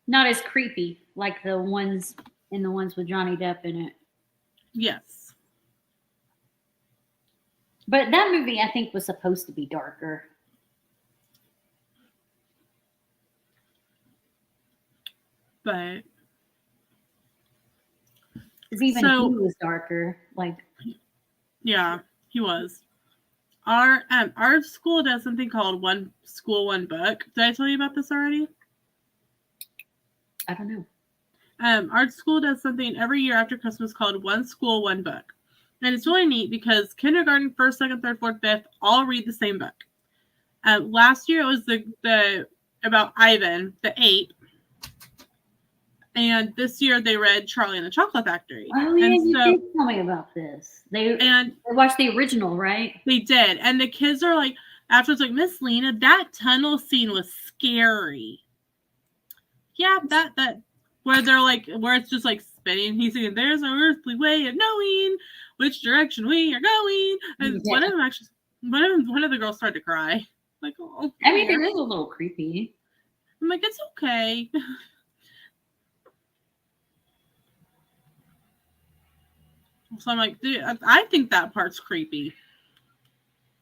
Not as creepy like the ones with Johnny Depp in it. Yes. But that movie, I think, was supposed to be darker. But because even he was darker. Like, yeah, he was. Our school does something called One School, One Book. Did I tell you about this already? I don't know. Our school does something every year after Christmas called One School, One Book. And it's really neat because kindergarten, first, second, third, fourth, fifth, all read the same book. Last year it was the about Ivan, the ape. And this year they read Charlie and the Chocolate Factory. Oh, yeah, you did tell me about this. They watched the original, right? They did. And the kids are like, afterwards, like, Miss Lena, that tunnel scene was scary. Yeah, that where they're like, where it's just like spinning. He's saying, "There's our earthly way of knowing which direction we are going." And Yeah. one of the girls started to cry. Like, oh, I mean, it is a little creepy. I'm like, it's okay. So I'm like, dude, I think that part's creepy.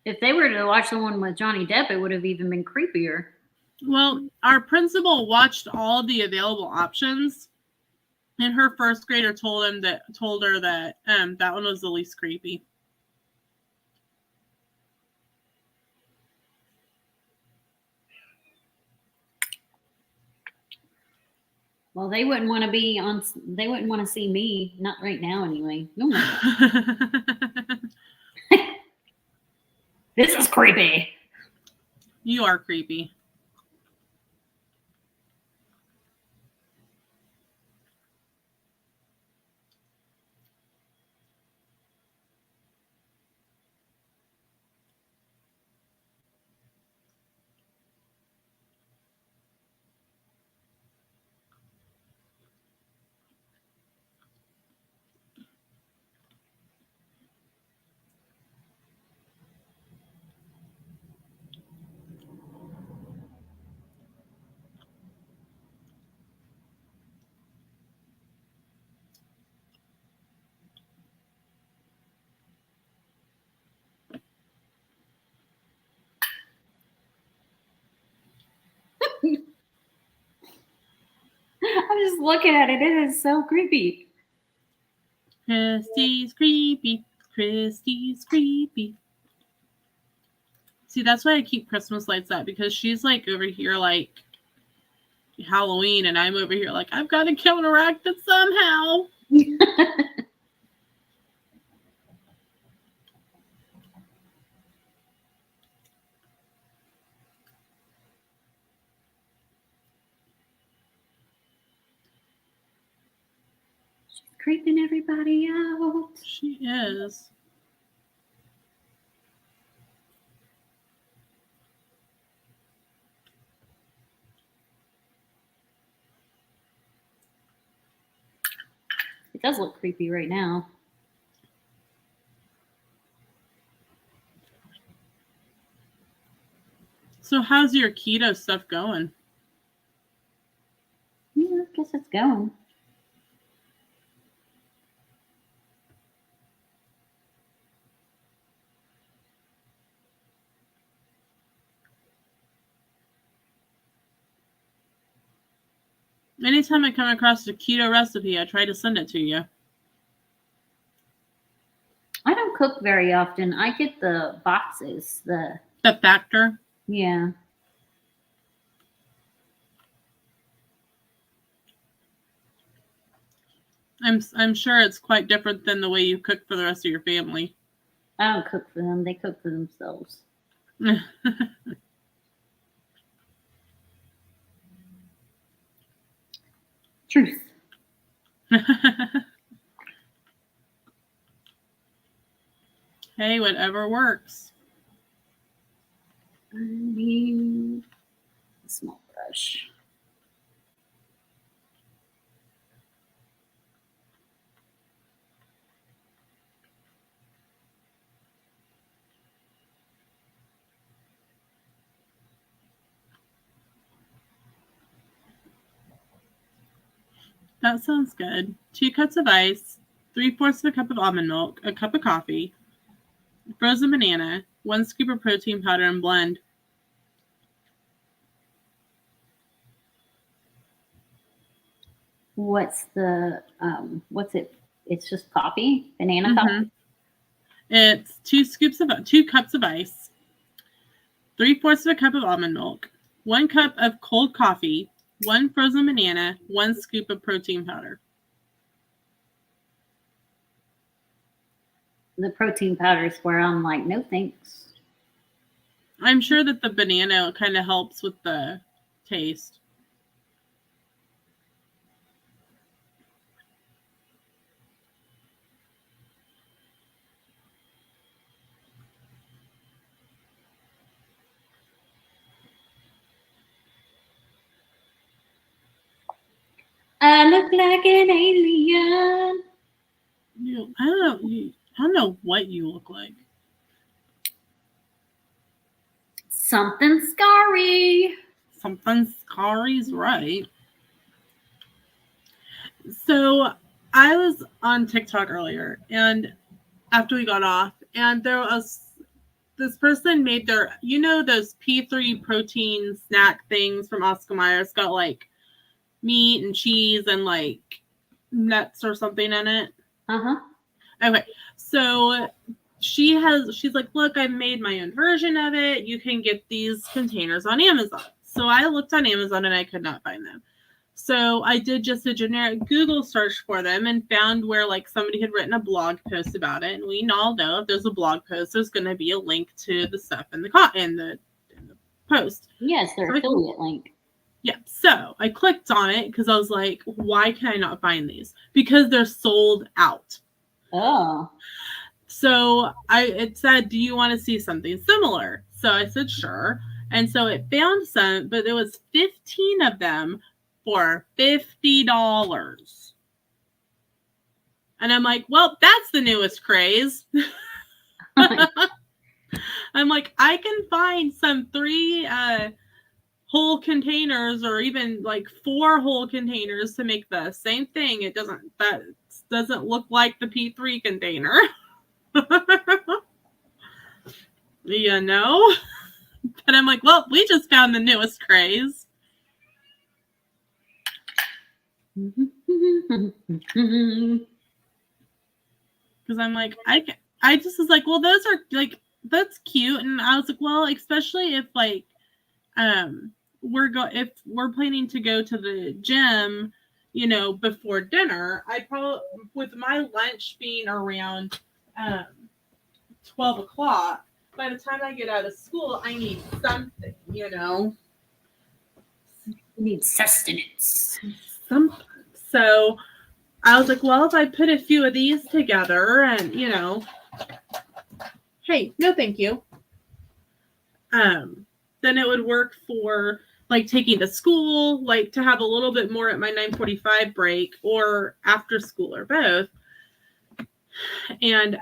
If they were to watch the one with Johnny Depp, it would have even been creepier. Well, our principal watched all the available options, and her first grader told her that that one was the least creepy. Well, they wouldn't want to be on. They wouldn't want to see me. Not right now, anyway. No. This is creepy. You are creepy. looking at it. It is so creepy. Christy's creepy. Christy's creepy. See, that's why I keep Christmas lights up, because she's like over here like Halloween, and I'm over here like, I've got to counteract it somehow. She's creeping everybody out. She is. It does look creepy right now. So how's your keto stuff going? Yeah, I guess it's going. Anytime I come across a keto recipe, I try to send it to you. I don't cook very often. I get the boxes. The Factor. yeah. I'm sure it's quite different than the way you cook for the rest of your family. I don't cook for them. They cook for themselves. Truth. Hey, whatever works. I need a small brush. That sounds good. 2 cups of ice, 3/4 of a cup of almond milk, a cup of coffee, frozen banana, 1 scoop of protein powder, and blend. What's the what's it? It's just coffee, banana coffee. It's 2 cups of ice, 3/4 of a cup of almond milk, 1 cup of cold coffee, 1 frozen banana, 1 scoop of protein powder. The protein powder is where I'm like, no thanks. I'm sure that the banana kind of helps with the taste. I look like an alien. I don't know what you look like. Something scary. Something scary's right. So I was on TikTok earlier, and after we got off, and there was this person made their, those P3 protein snack things from Oscar Mayer. It's got like meat and cheese and like nuts or something in it. Okay, so she's like, look, I made my own version of it. You can get these containers on Amazon. So I looked on Amazon and I could not find them. So I did just a generic Google search for them and found where like somebody had written a blog post about it. And we all know if there's a blog post, there's going to be a link to the stuff in the post. Yes, their affiliate link. Yeah. So I clicked on it because I was like, why can I not find these? Because they're sold out. Oh. So it said, do you want to see something similar? So I said, sure. And so it found some, but there was 15 of them for $50. And I'm like, well, that's the newest craze. I'm like, I can find some 3 whole containers or even like 4 whole containers to make the same thing. That doesn't look like the P3 container. But I'm like, well, we just found the newest craze. Because I'm like, I just was like, well, those are like, that's cute. And I was like, well, especially if like, if we're planning to go to the gym, you know, before dinner, I probably, with my lunch being around 12 o'clock, by the time I get out of school, I need something, you know. You need sustenance. Something. So I was like, well, if I put a few of these together and, you know, hey, no thank you. Then it would work for like taking to school, like to have a little bit more at my 9:45 break or after school or both. And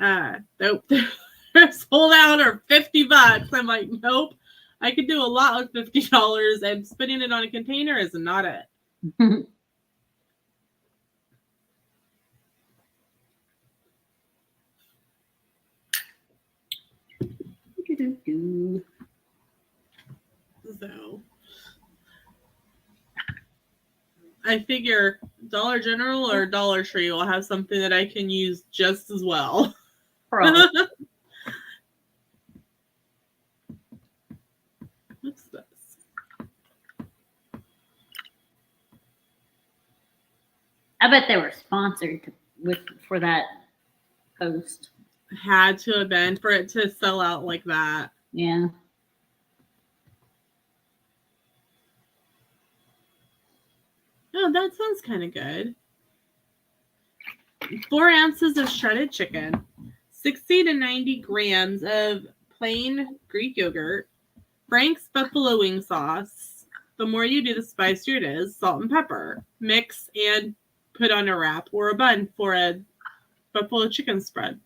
nope, they're sold out or $50. I'm like, nope, I could do a lot with $50, and spending it on a container is not it. So I figure Dollar General or Dollar Tree will have something that I can use just as well. Probably. What's this? I bet they were sponsored for that post. Had to have been for it to sell out like that. Yeah. Oh, that sounds kind of good. 4 ounces of shredded chicken, 60 to 90 grams of plain Greek yogurt, Frank's buffalo wing sauce. The more you do, the spicier it is. Salt and pepper. Mix and put on a wrap or a bun for a buffalo chicken spread.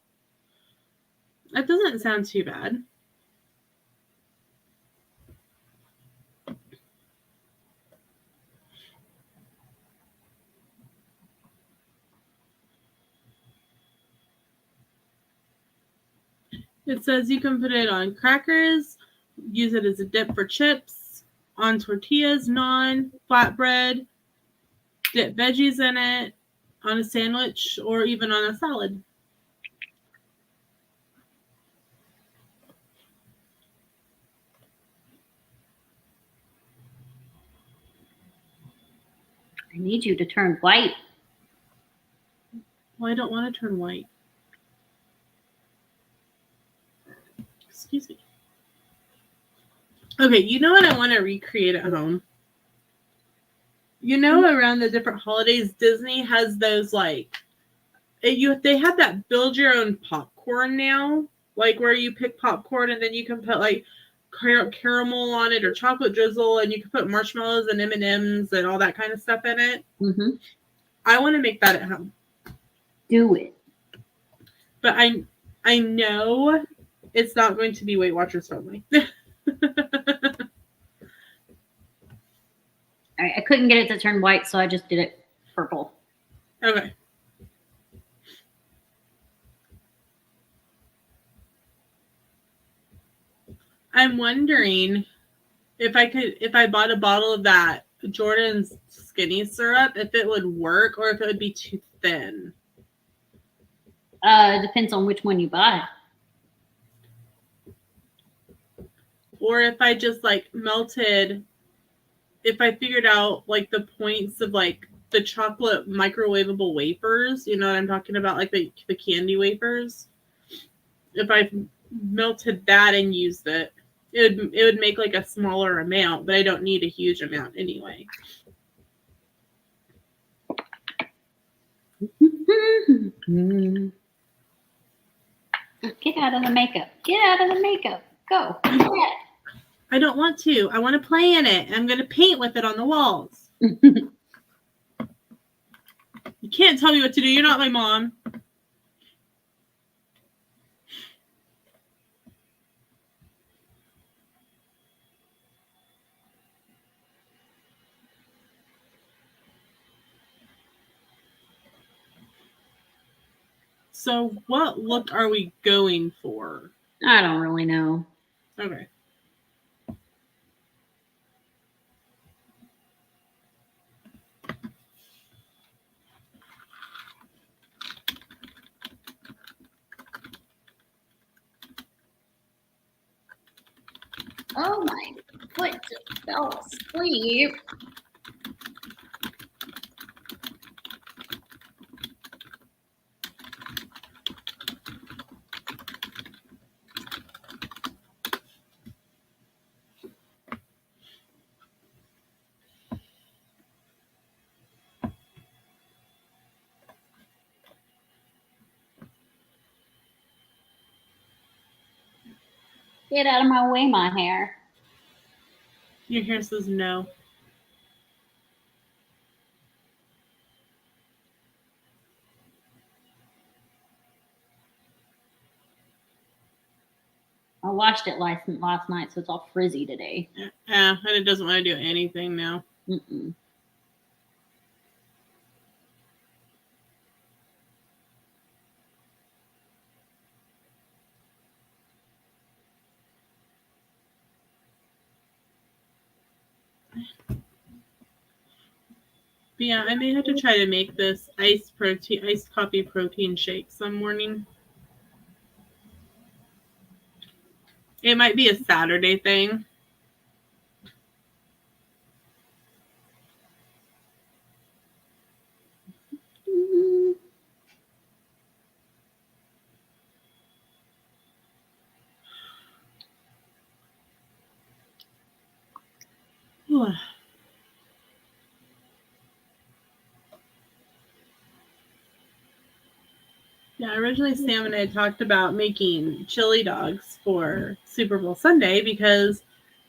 That doesn't sound too bad. It says you can put it on crackers, use it as a dip for chips, on tortillas, naan, flatbread, dip veggies in it, on a sandwich, or even on a salad. I need you to turn white. Well, I don't want to turn white. Excuse me. Okay, you know what I want to recreate at home? You know, around the different holidays, Disney has those like they have that build your own popcorn now, like where you pick popcorn and then you can put like caramel on it or chocolate drizzle, and you can put marshmallows and M&Ms and all that kind of stuff in it. Mm-hmm. I want to make that at home. Do it. But I know it's not going to be Weight Watchers friendly. I couldn't get it to turn white, so I just did it purple. Okay. I'm wondering if I bought a bottle of that Jordan's skinny syrup, if it would work or if it would be too thin. Depends on which one you buy. Or if I just like if I figured out like the points of like the chocolate microwavable wafers, you know what I'm talking about? Like the candy wafers. If I melted that and used it, it would make like a smaller amount, but I don't need a huge amount anyway. Get out of the makeup. Get out of the makeup. Go. I don't want to. I want to play in it. I'm going to paint with it on the walls. You can't tell me what to do. You're not my mom. So what look are we going for? I don't really know. Okay. Oh, my foot just fell asleep. Get out of my way, my hair. Your hair says no. I washed it last night, so it's all frizzy today. Yeah, and it doesn't want to do anything now. Mm-mm. But yeah, I may have to try to make this iced coffee protein shake some morning. It might be a Saturday thing. Yeah, originally Sam and I talked about making chili dogs for Super Bowl Sunday because,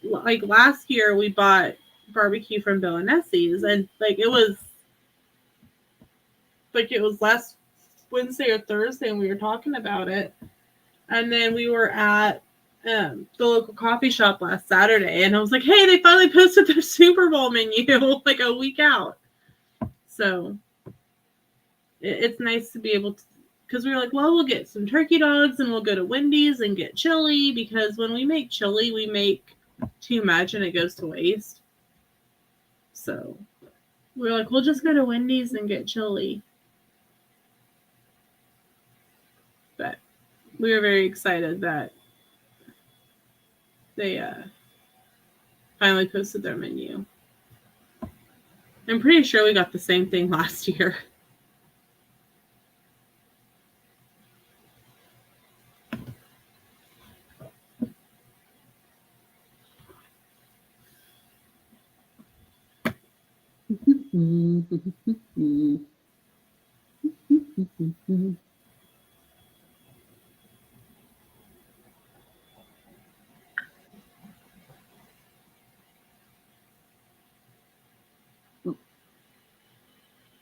like, last year we bought barbecue from Bill and Nessie's, and it was last Wednesday or Thursday, and we were talking about it, and then we were at the local coffee shop last Saturday, and I was like, hey, they finally posted their Super Bowl menu like a week out. So it's nice to be able to, because we were like, well, we'll get some turkey dogs and we'll go to Wendy's and get chili, because when we make chili, we make too much and it goes to waste. So we were like, we'll just go to Wendy's and get chili. But we were very excited that they finally posted their menu. I'm pretty sure we got the same thing last year.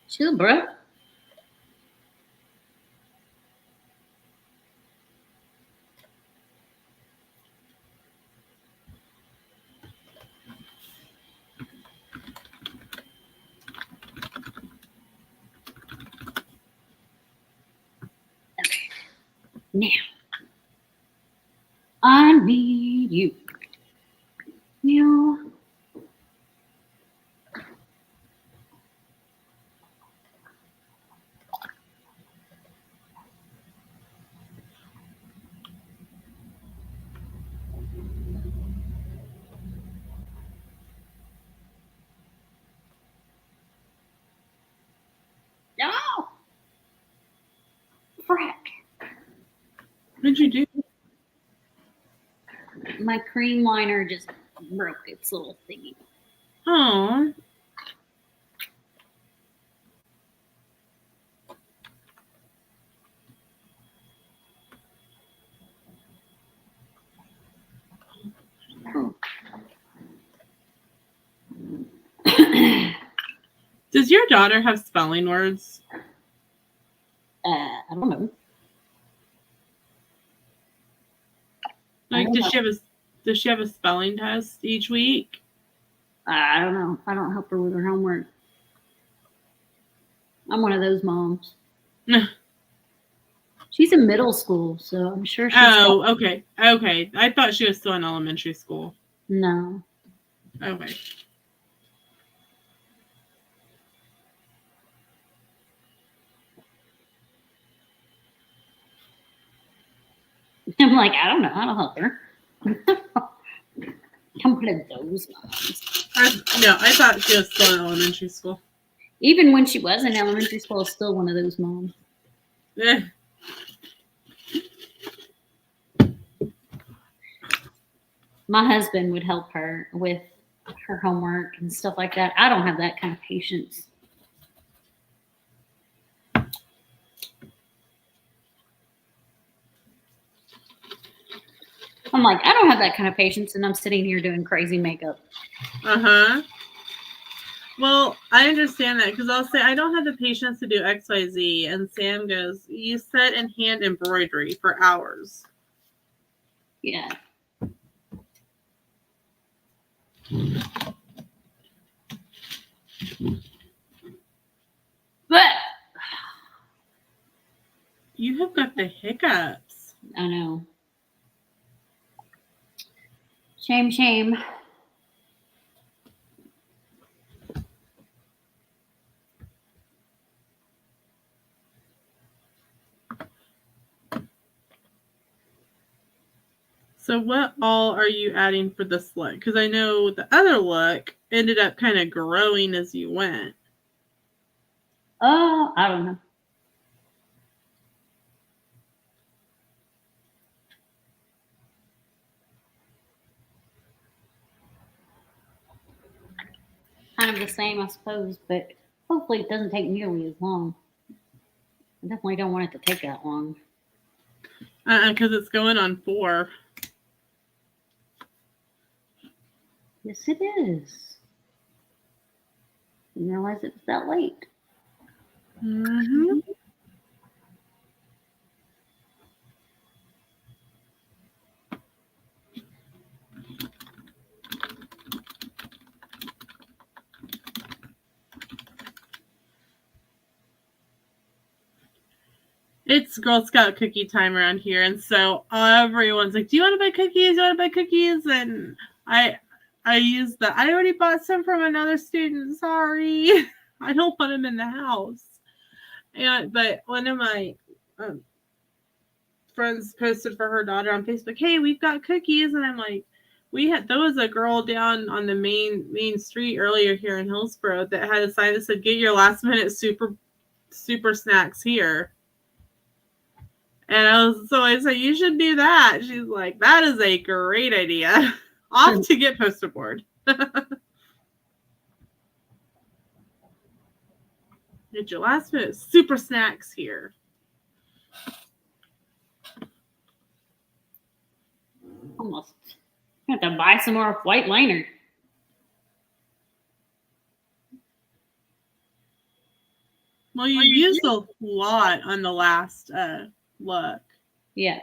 Chill, bro. Okay. Now, I need you. Now. No. Frack. What'd you do? My cream liner just broke its little thingy. Oh. Does your daughter have spelling words? I don't know. Like, does she have a spelling test each week? I don't know. I don't help her with her homework. I'm one of those moms. She's in middle school, so I'm sure she's. Oh, okay. Okay. I thought she was still in elementary school. No. Okay. I'm like, I don't know. I don't help her. I'm one of those moms. I thought she was still in elementary school. Even when she was in elementary school, still one of those moms. Eh. My husband would help her with her homework and stuff like that. I don't have that kind of patience. I'm like, I don't have that kind of patience, and I'm sitting here doing crazy makeup. Well, I understand that because I'll say I don't have the patience to do XYZ, and Sam goes, "You sit and hand embroidery for hours." Yeah. But you have got the hiccups. I know. Shame, shame. So what all are you adding for this look? Because I know the other look ended up kind of growing as you went. I don't know. Kind of the same, I suppose, but hopefully it doesn't take nearly as long. I definitely don't want it to take that long. Because it's going on 4. Yes, it is. Didn't realize it was that late. Mm-hmm. It's Girl Scout cookie time around here, and so everyone's like, "Do you want to buy cookies? Do you want to buy cookies?" And I use the. I already bought some from another student. Sorry, I don't want them in the house. But one of my friends posted for her daughter on Facebook, "Hey, we've got cookies," and I'm like, there was a girl down on the main street earlier here in Hillsborough that had a sign that said, "Get your last minute super snacks here." And I said, "You should do that." She's like, "That is a great idea." Off to get poster board. Get your last minute super snacks here. Almost. I have to buy some more white liner. Well, you used a lot on the last look. Yeah.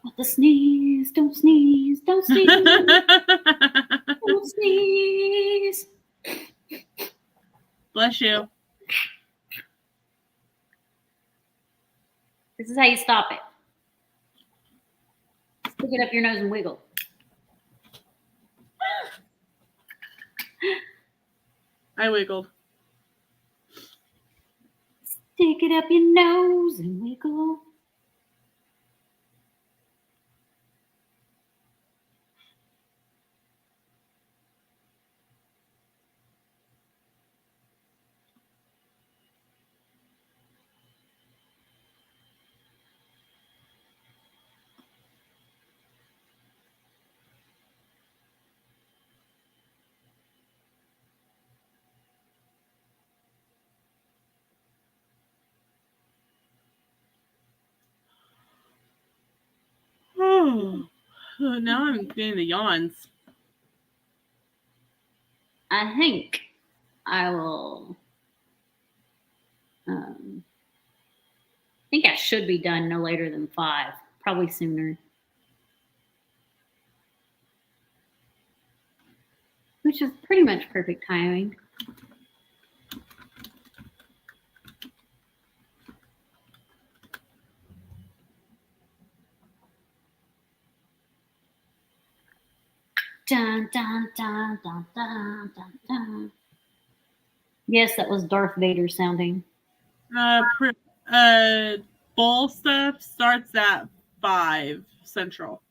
Not the sneeze. Don't sneeze. Don't sneeze. Don't sneeze. Bless you. This is how you stop it. Stick it up your nose and wiggle. I wiggled. Stick it up your nose and wiggle. Now I'm getting the yawns. I think I will. I think I should be done no later than 5, probably sooner. Which is pretty much perfect timing. Dun, dun, dun, dun, dun, dun, dun. Yes, that was Darth Vader sounding. Bowl stuff starts at 5 Central.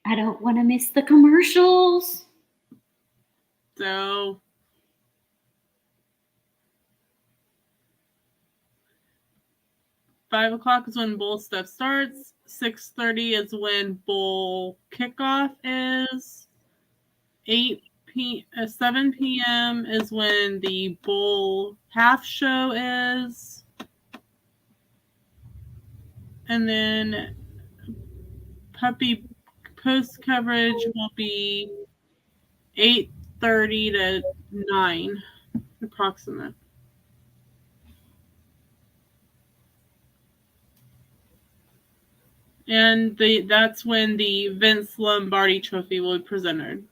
I don't want to miss the commercials. So 5 o'clock is when bowl stuff starts. 6:30 is when bowl kickoff is. 7 p.m. is when the bowl half show is. And then puppy post coverage will be 8:30 to 9 approximate. And that's when the Vince Lombardi trophy will be presented.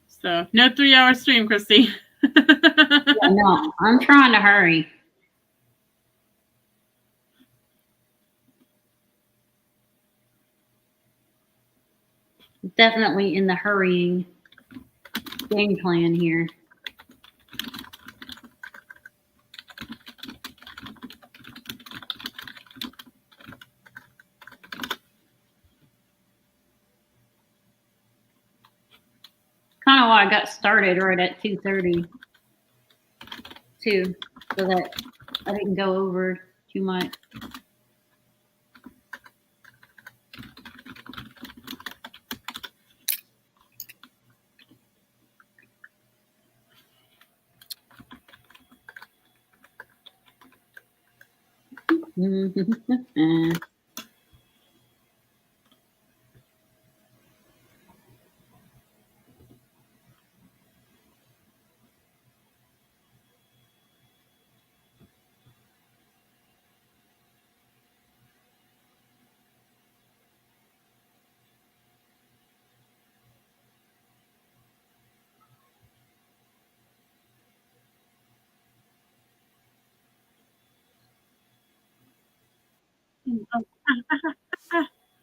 So, no 3-hour stream, Christy. Yeah, no, I'm trying to hurry. Definitely in the hurrying game plan here. Kind of why I got started right at 2:30 too, so that I didn't go over too much.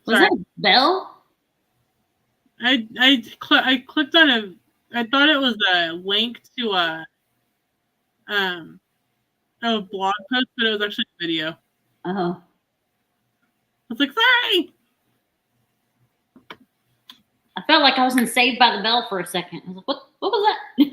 Was that a bell? I clicked on a. I thought it was a link to a blog post, but it was actually a video. Oh. I was like, sorry. I felt like I was in Saved by the Bell for a second. I was like, what was that?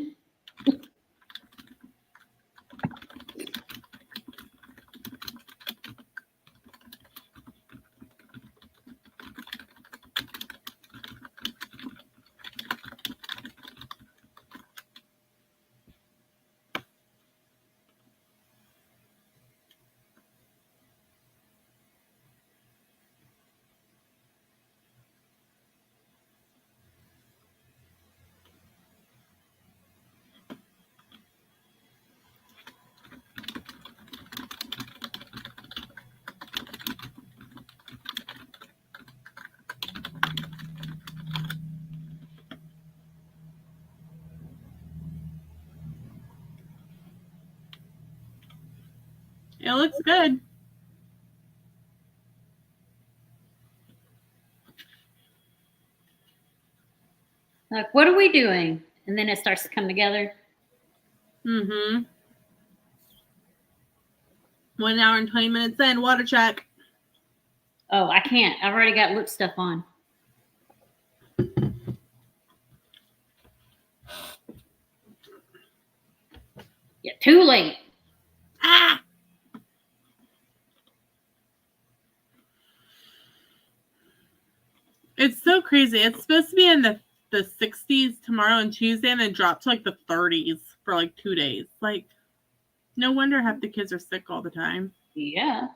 It looks good. Like, what are we doing? And then it starts to come together. 1 hour and 20 minutes in. Water check. Oh, I can't. I've already got lip stuff on. Yeah, too late. Ah! It's so crazy. It's supposed to be in the 60s tomorrow and Tuesday, and then drop to like the 30s for like 2 days. Like, no wonder half the kids are sick all the time. Yeah.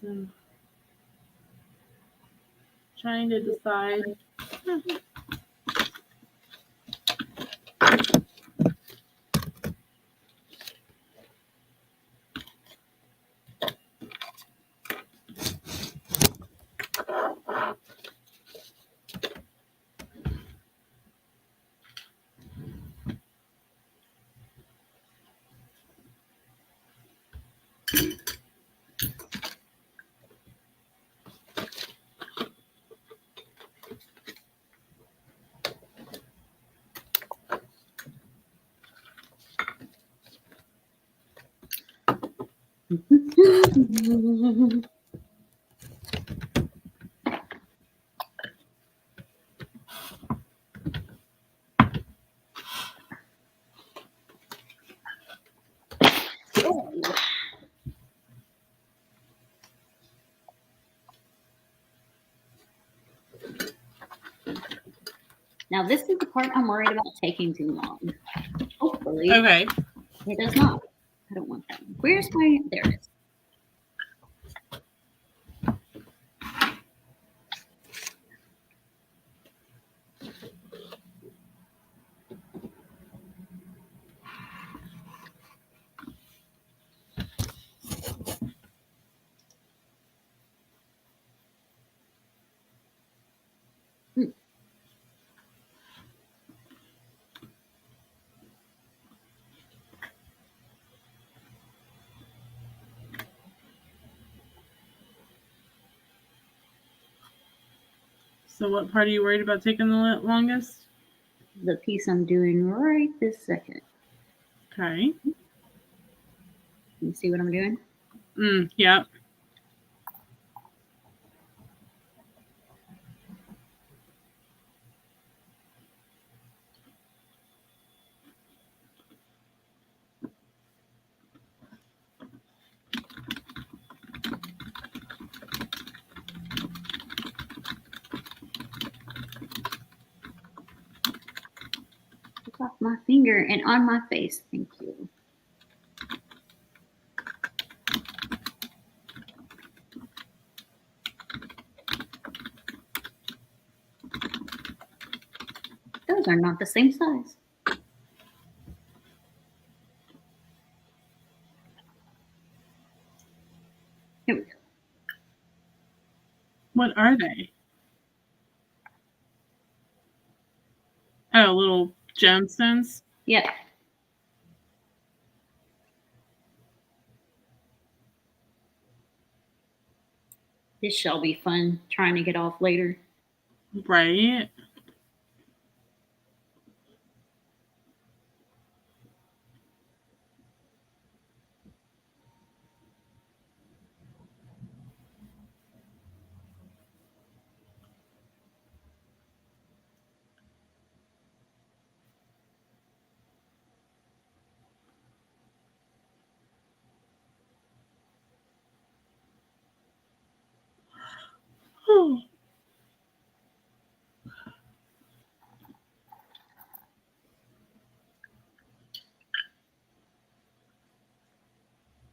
So, trying to decide. Now, this is the part I'm worried about taking too long. Hopefully, Okay. it does not. I don't want that one. Where's my... There it is. So, what part are you worried about taking the longest? The piece I'm doing right this second. Okay. You see what I'm doing? Yeah. Took off my finger and on my face. Thank you. Those are not the same size. Here we go. What are they? Oh, little gemstones. Yep. This shall be fun trying to get off later. Right. Oh.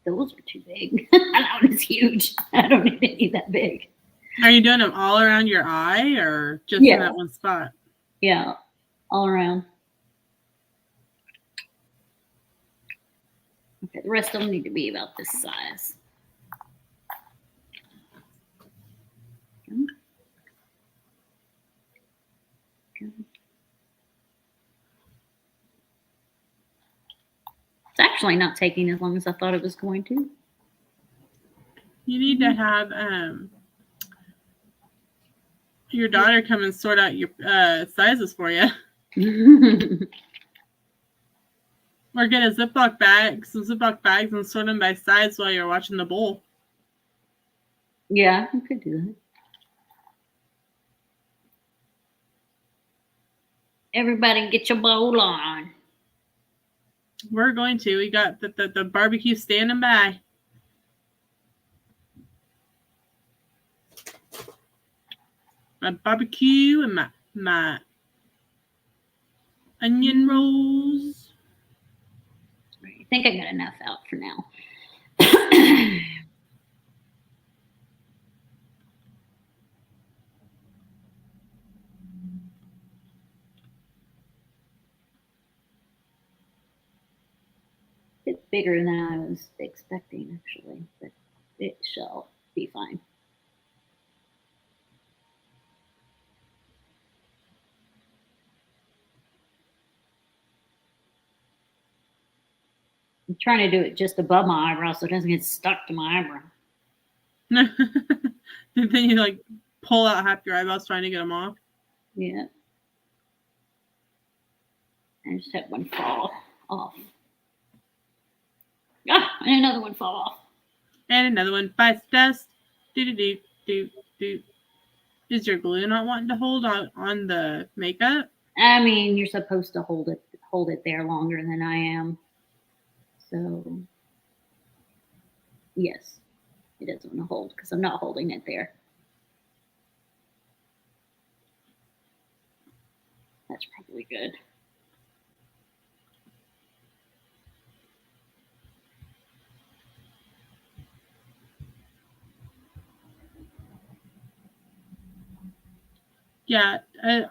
Those are too big. That one is huge. I don't need any that big. Are you doing them all around your eye or just Yeah. in that one spot? Yeah, all around. Okay, the rest of them need to be about this size. Okay. Okay. It's actually not taking as long as I thought it was going to. You need to have your daughter come and sort out your sizes for you. Or get a Ziploc bag, some Ziploc bags, and sort them by size while you're watching the bowl. Yeah, I could do that. Everybody get your bowl on. We're going to. We got the barbecue standing by. My barbecue and my onion rolls. I think I got enough out for now. It's bigger than I was expecting, actually, but it shall be fine. I'm trying to do it just above my eyebrow so it doesn't get stuck to my eyebrow. And then you like pull out half your eyebrows trying to get them off. Yeah. I just had one fall off. Ah, and another one fall off. And another one bites dust. Do. Is your glue not wanting to hold on the makeup? I mean, you're supposed to hold it there longer than I am. So, yes, it doesn't want to hold because I'm not holding it there. That's probably good. Yeah,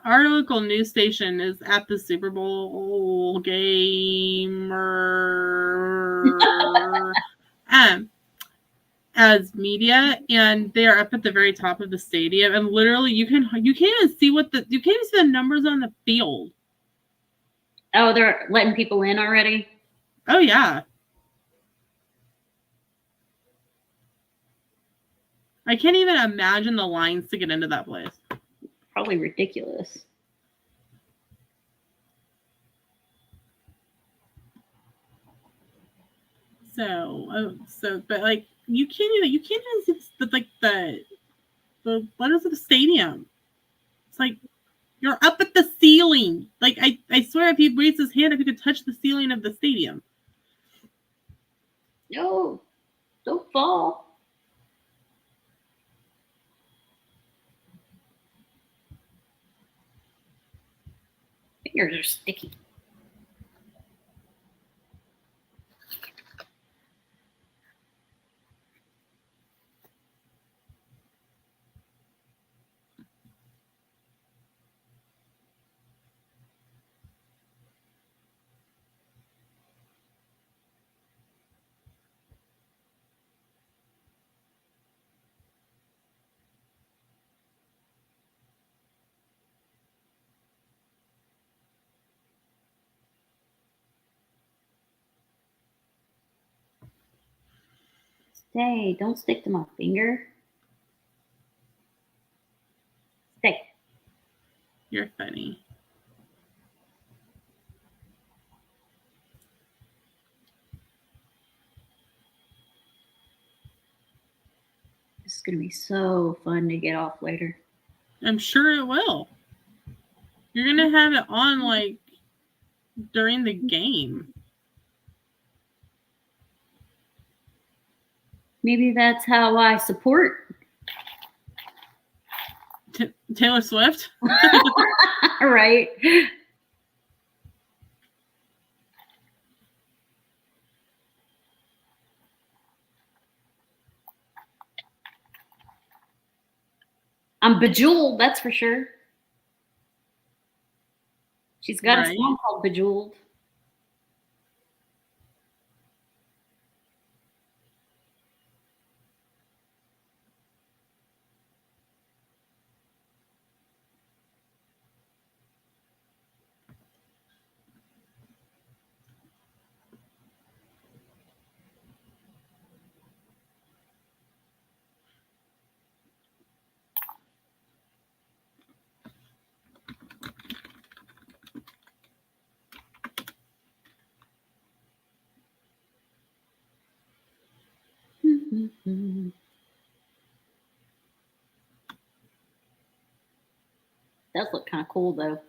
our local news station is at the Super Bowl gamer as media, and they are up at the very top of the stadium, and literally you can't even see you can't even see the numbers on the field. Oh, they're letting people in already? Oh yeah. I can't even imagine the lines to get into that place. Probably ridiculous. But like you can't even see the letters of the stadium. It's like you're up at the ceiling. Like I swear, if he raised his hand, if he could touch the ceiling of the stadium. No, don't fall. Fingers are sticky. Stay. Don't stick to my finger. Stay. You're funny. This is going to be so fun to get off later. I'm sure it will. You're going to have it on like during the game. Maybe that's how I support Taylor Swift. right. I'm bejeweled, that's for sure. She's got a Right. song called Bejeweled. Does look kind of cool though.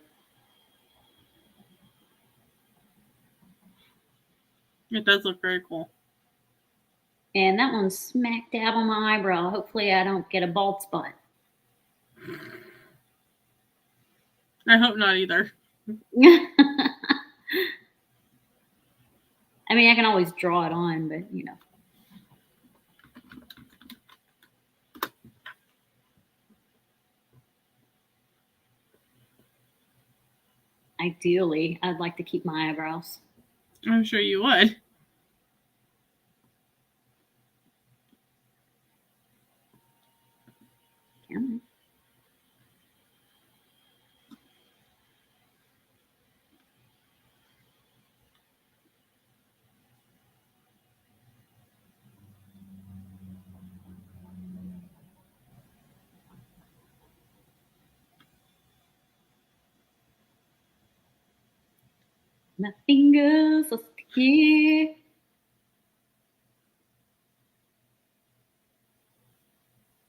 It does look very cool. And that one's smack dab on my eyebrow. Hopefully I don't get a bald spot. I hope not either. I mean, I can always draw it on, but you know. Ideally, I'd like to keep my eyebrows. I'm sure you would. Camera. My fingers are sticky.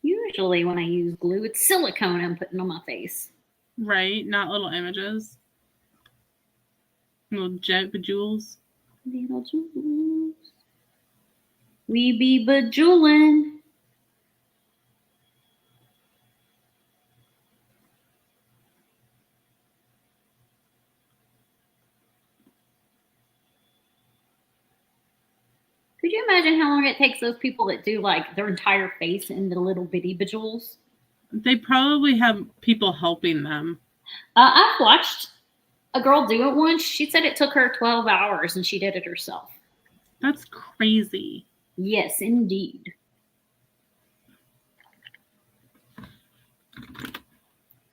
Usually when I use glue, it's silicone I'm putting on my face. Right, not little images. Little jet bejewels. Little jewels. We be bejewelin'. Could you imagine how long it takes those people that do like their entire face in the little bitty bejewels? They probably have people helping them. I've watched a girl do it once. She said it took her 12 hours and she did it herself. That's crazy. Yes, indeed.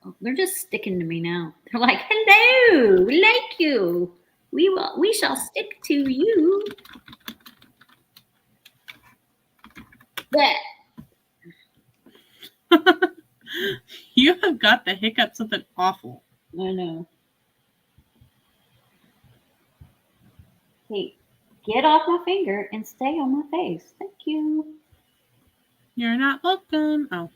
Oh, they're just sticking to me now. They're like, hello, we like you. We shall stick to you. That. You have got the hiccup something awful. I know. Hey, get off my finger and stay on my face. Thank you. You're not welcome. Oh.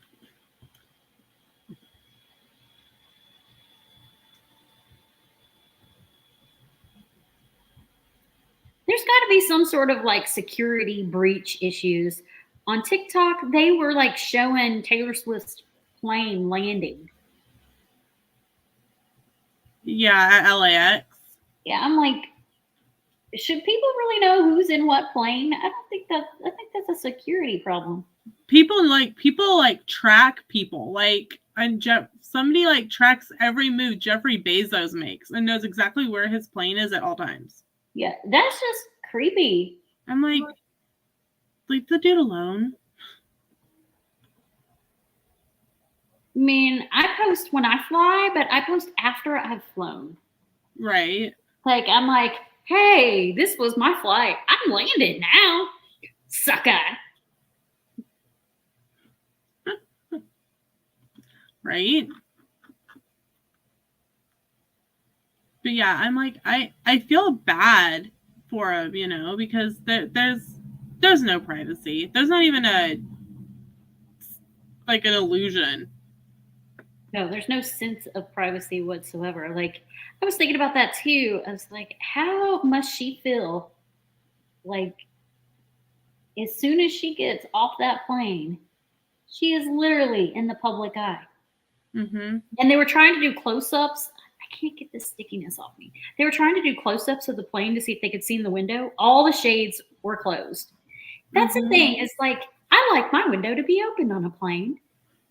There's got to be some sort of like security breach issues. On TikTok, they were like showing Taylor Swift's plane landing. Yeah, at LAX. Yeah, I'm like, should people really know who's in what plane? I think that's a security problem. People track people. Like, and somebody like tracks every move Jeffrey Bezos makes and knows exactly where his plane is at all times. Yeah, that's just creepy. I'm like, leave the dude alone. I mean, I post when I fly, but I post after I've flown. Right. Like, I'm like, hey, this was my flight. I'm landed now. Sucker. Right. But yeah, I'm like, I feel bad for him, you know, because there's no privacy. There's not even an illusion. No, there's no sense of privacy whatsoever. Like, I was thinking about that too. I was like, how must she feel? Like, as soon as she gets off that plane, she is literally in the public eye. Mm-hmm. And they were trying to do close-ups. I can't get this stickiness off me. They were trying to do close-ups of the plane to see if they could see in the window. All the shades were closed. That's the thing. It's like, I like my window to be open on a plane.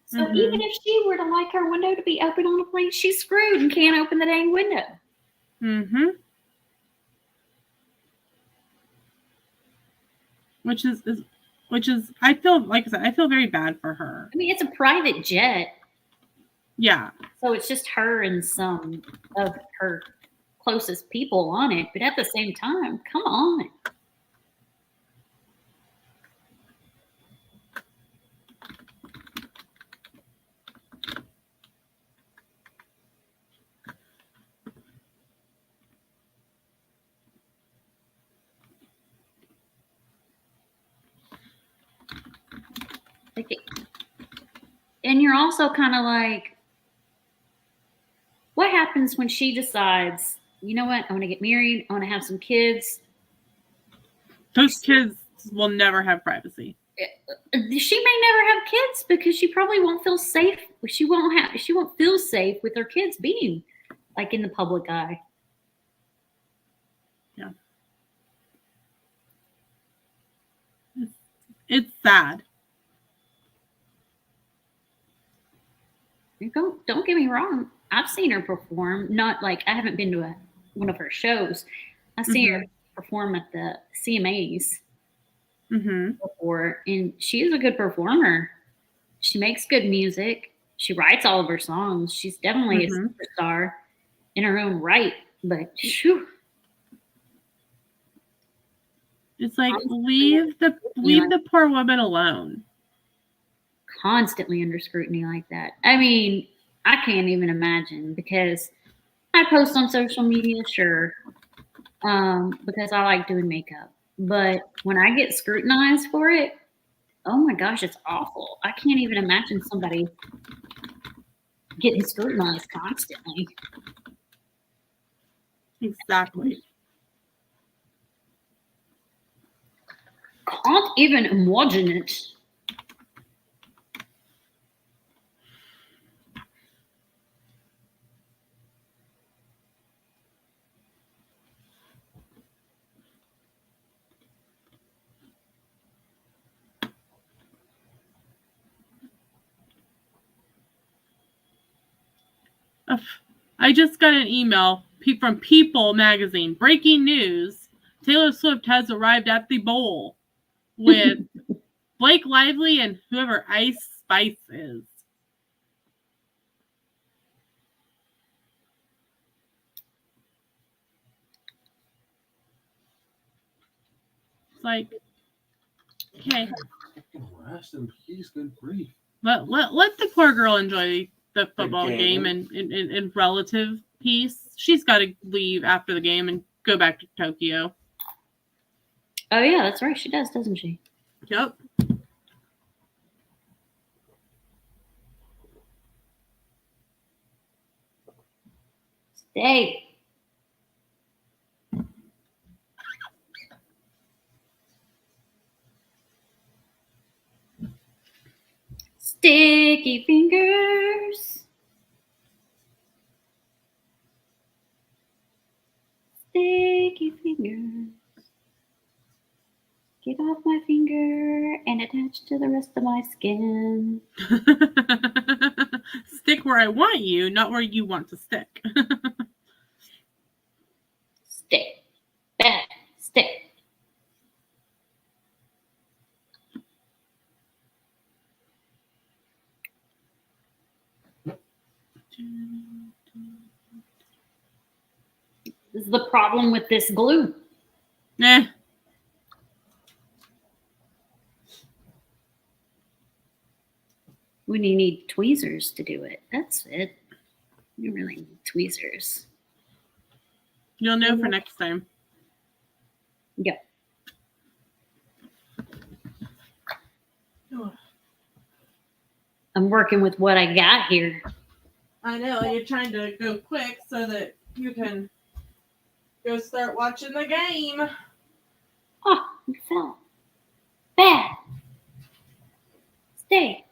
So even if she were to like her window to be open on a plane, she's screwed and can't open the dang window. Mm-hmm. Which is, I feel, like I said, I feel very bad for her. I mean, it's a private jet. Yeah. So it's just her and some of her closest people on it. But at the same time, come on. And you're also kind of like, what happens when she decides, you know what, I want to get married, I want to have some kids. Those kids will never have privacy. She may never have kids because she probably won't feel safe. She won't feel safe with her kids being like in the public eye. Yeah. It's sad. Don't get me wrong. I've seen her perform. Not like I haven't been to one of her shows. I've seen her perform at the CMAs before, and she is a good performer. She makes good music. She writes all of her songs. She's definitely a superstar in her own right. But whew, it's like leave the poor woman alone. Constantly under scrutiny like that. I mean, I can't even imagine because I post on social media, sure, because I like doing makeup. But when I get scrutinized for it, oh my gosh, it's awful. I can't even imagine somebody getting scrutinized constantly. Exactly. Can't even imagine it. I just got an email from People magazine. Breaking news. Taylor Swift has arrived at the bowl with Blake Lively and whoever Ice Spice is. It's like, okay. Rest in peace, good grief. Let the poor girl enjoy the football game in relative peace. She's got to leave after the game and go back to Tokyo. Oh yeah, that's right. She does, doesn't she? Yep. Stay. Sticky fingers. Sticky fingers. Get off my finger and attach to the rest of my skin. Stick where I want you, not where you want to stick. Stick. Back. Stick. This is the problem with this glue. Eh. When you need tweezers to do it. That's it. You really need tweezers. You'll know for next time. Yep. I'm working with what I got here. I know, and you're trying to go quick so that you can go start watching the game. Oh, you fell. Bad. Stay.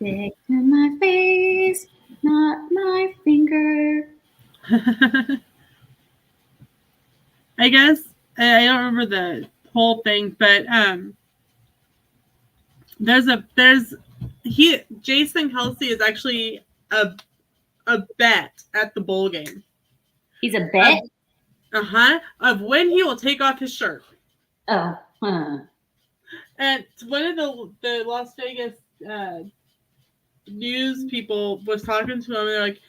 Stick to my face, not my finger. I guess I don't remember the whole thing, but Jason Kelsey is actually a bet at the bowl game. He's a bet? Of when he will take off his shirt. Oh, And one of the Las Vegas news people was talking to him, and they're like,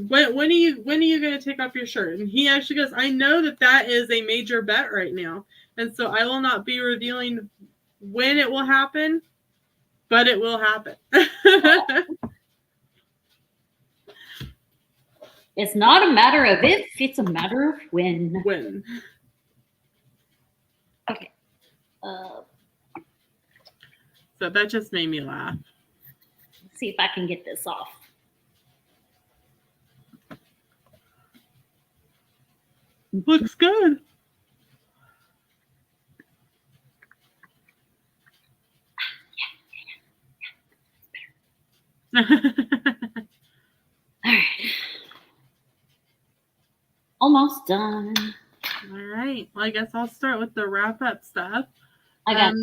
when are you going to take off your shirt? And he actually goes, I know that is a major bet right now, and so I will not be revealing when it will happen, but it will happen. It's not a matter of if, it's a matter of when. When. Okay. So that just made me laugh. Let's see if I can get this off. Looks good. All right. Almost done. All right. Well, I guess I'll start with the wrap up stuff. I got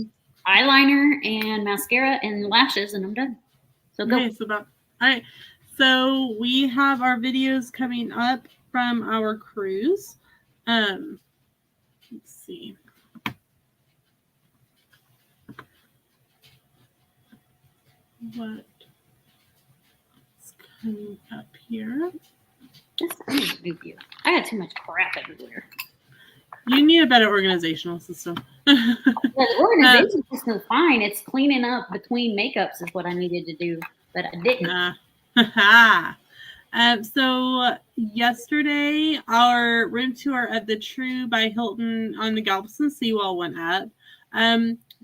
eyeliner and mascara and lashes, and I'm done. So go. Okay, all right. So we have our videos coming up from our cruise. Let's see. What's coming up here? I got too much crap everywhere. You need a better organizational system. The organization system is fine. It's cleaning up between makeups is what I needed to do, but I didn't. So yesterday, our room tour at the True by Hilton on the Galveston Seawall went up.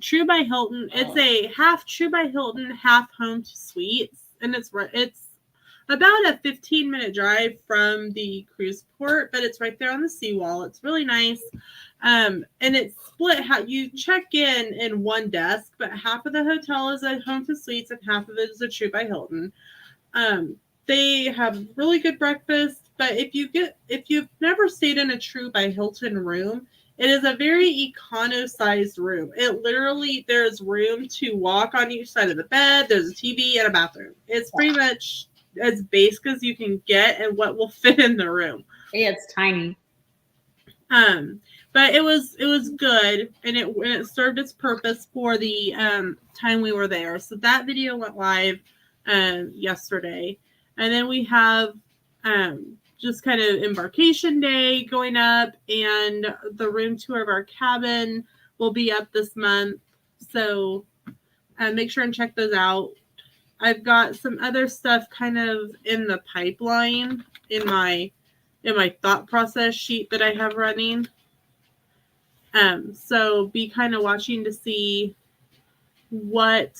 True by Hilton, it's a half True by Hilton, half home to suites, and it's about a 15-minute drive from the cruise port, but it's right there on the seawall. It's really nice. And it's split. How you check in one desk, but half of the hotel is a home to suites and half of it is a True by Hilton. They have really good breakfast, but if you've never stayed in a True by Hilton room, it is a very econo-sized room. It literally, there's room to walk on each side of the bed. There's a TV and a bathroom. It's pretty much as basic as you can get and what will fit in the room. Yeah, it's tiny. But it was good, and it served its purpose for the time we were there. So that video went live yesterday, and then we have just kind of embarkation day going up, and the room tour of our cabin will be up this month. So make sure and check those out. I've got some other stuff kind of in the pipeline in my thought process sheet that I have running. So be kind of watching to see what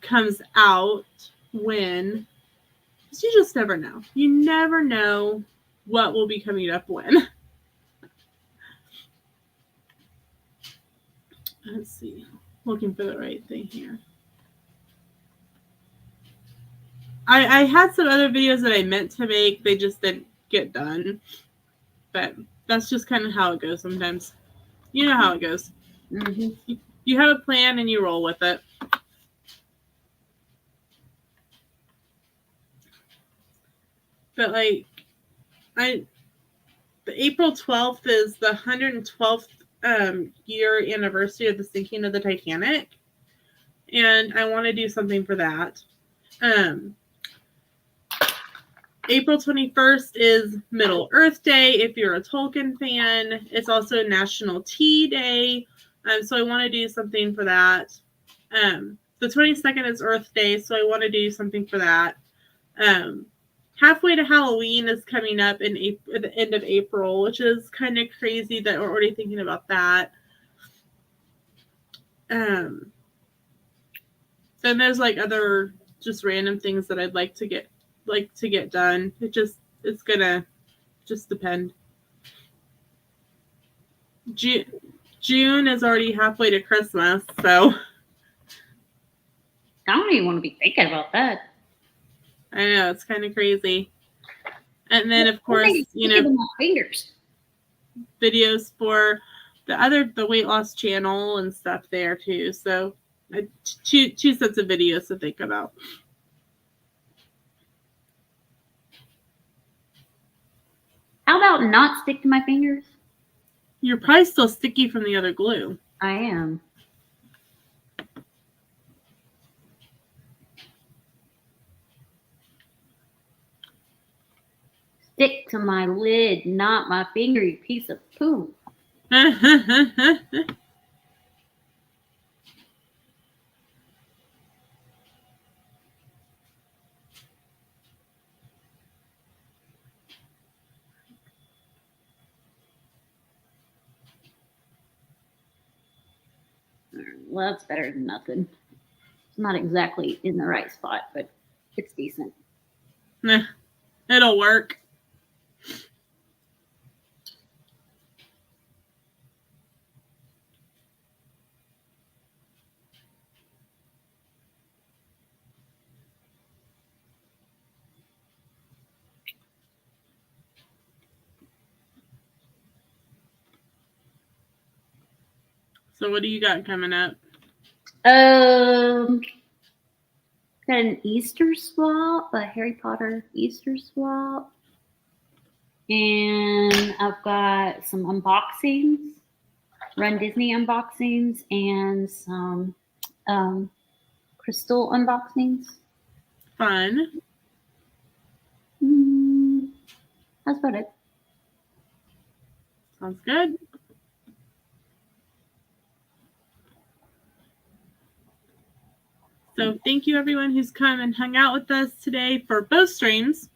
comes out when. You just never know. You never know what will be coming up when. Let's see. Looking for the right thing here. I had some other videos that I meant to make. They just didn't get done. But that's just kind of how it goes sometimes. You know how it goes. Mm-hmm. You have a plan and you roll with it. But the April 12th is the 112th year anniversary of the sinking of the Titanic. And I want to do something for that. April 21st is Middle Earth Day. If you're a Tolkien fan, it's also National Tea Day. So I want to do something for that. The 22nd is Earth Day, so I want to do something for that. Halfway to Halloween is coming up at the end of April, which is kind of crazy that we're already thinking about that. Then there's other just random things that I'd like to get done. It's gonna just depend. June is already halfway to Christmas, so I don't even want to be thinking about that. I know, it's kind of crazy. And then, of course, My fingers. videos for the weight loss channel and stuff there too. So two sets of videos to think about. How about not stick to my fingers? You're probably still sticky from the other glue. I am. Stick to my lid, not my finger, you piece of poo. Well, that's better than nothing. It's not exactly in the right spot, but it's decent. It'll work. So what do you got coming up? Got an Easter swap, a Harry Potter Easter swap. And I've got some unboxings, Run Disney unboxings, and some crystal unboxings. Fun. That's about it. Sounds good. So thank you everyone who's come and hung out with us today for both streams.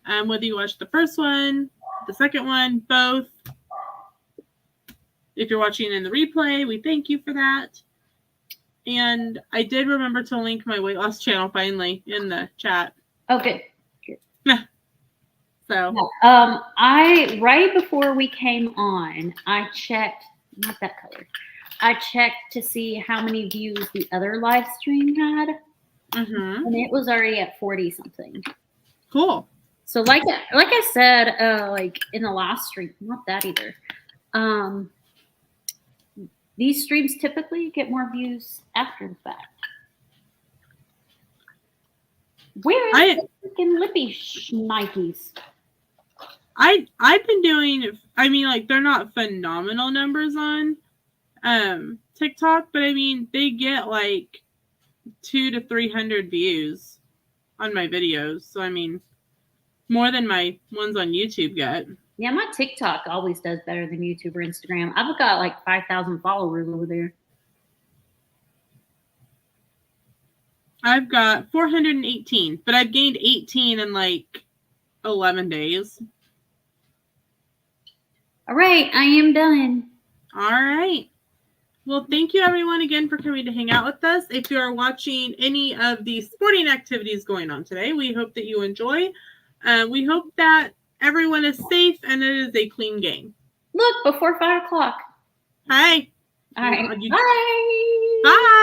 Whether you watched the first one, the second one, both. If you're watching in the replay, we thank you for that. And I did remember to link my weight loss channel finally in the chat. Oh, good. So I right before we came on, I checked, not that color. I checked to see how many views the other live stream had. And it was already at 40 something. Cool. So like I said, like in the last stream, not that either. These streams typically get more views after the fact. Where is the freaking lippy shnikes? I've been doing, I mean, like, they're not phenomenal numbers on TikTok, but I mean, they get like 200 to 300 views on my videos. So I mean, more than my ones on YouTube get. Yeah, my TikTok always does better than YouTube or Instagram. I've got like 5,000 followers over there. I've got 418, but I've gained 18 in like 11 days. All right, I am done. All right. Well, thank you everyone again for coming to hang out with us. If you are watching any of the sporting activities going on today, we hope that you enjoy. We hope that everyone is safe and it is a clean game. Look, before 5 o'clock. Hi. All right. Bye. Bye. Bye.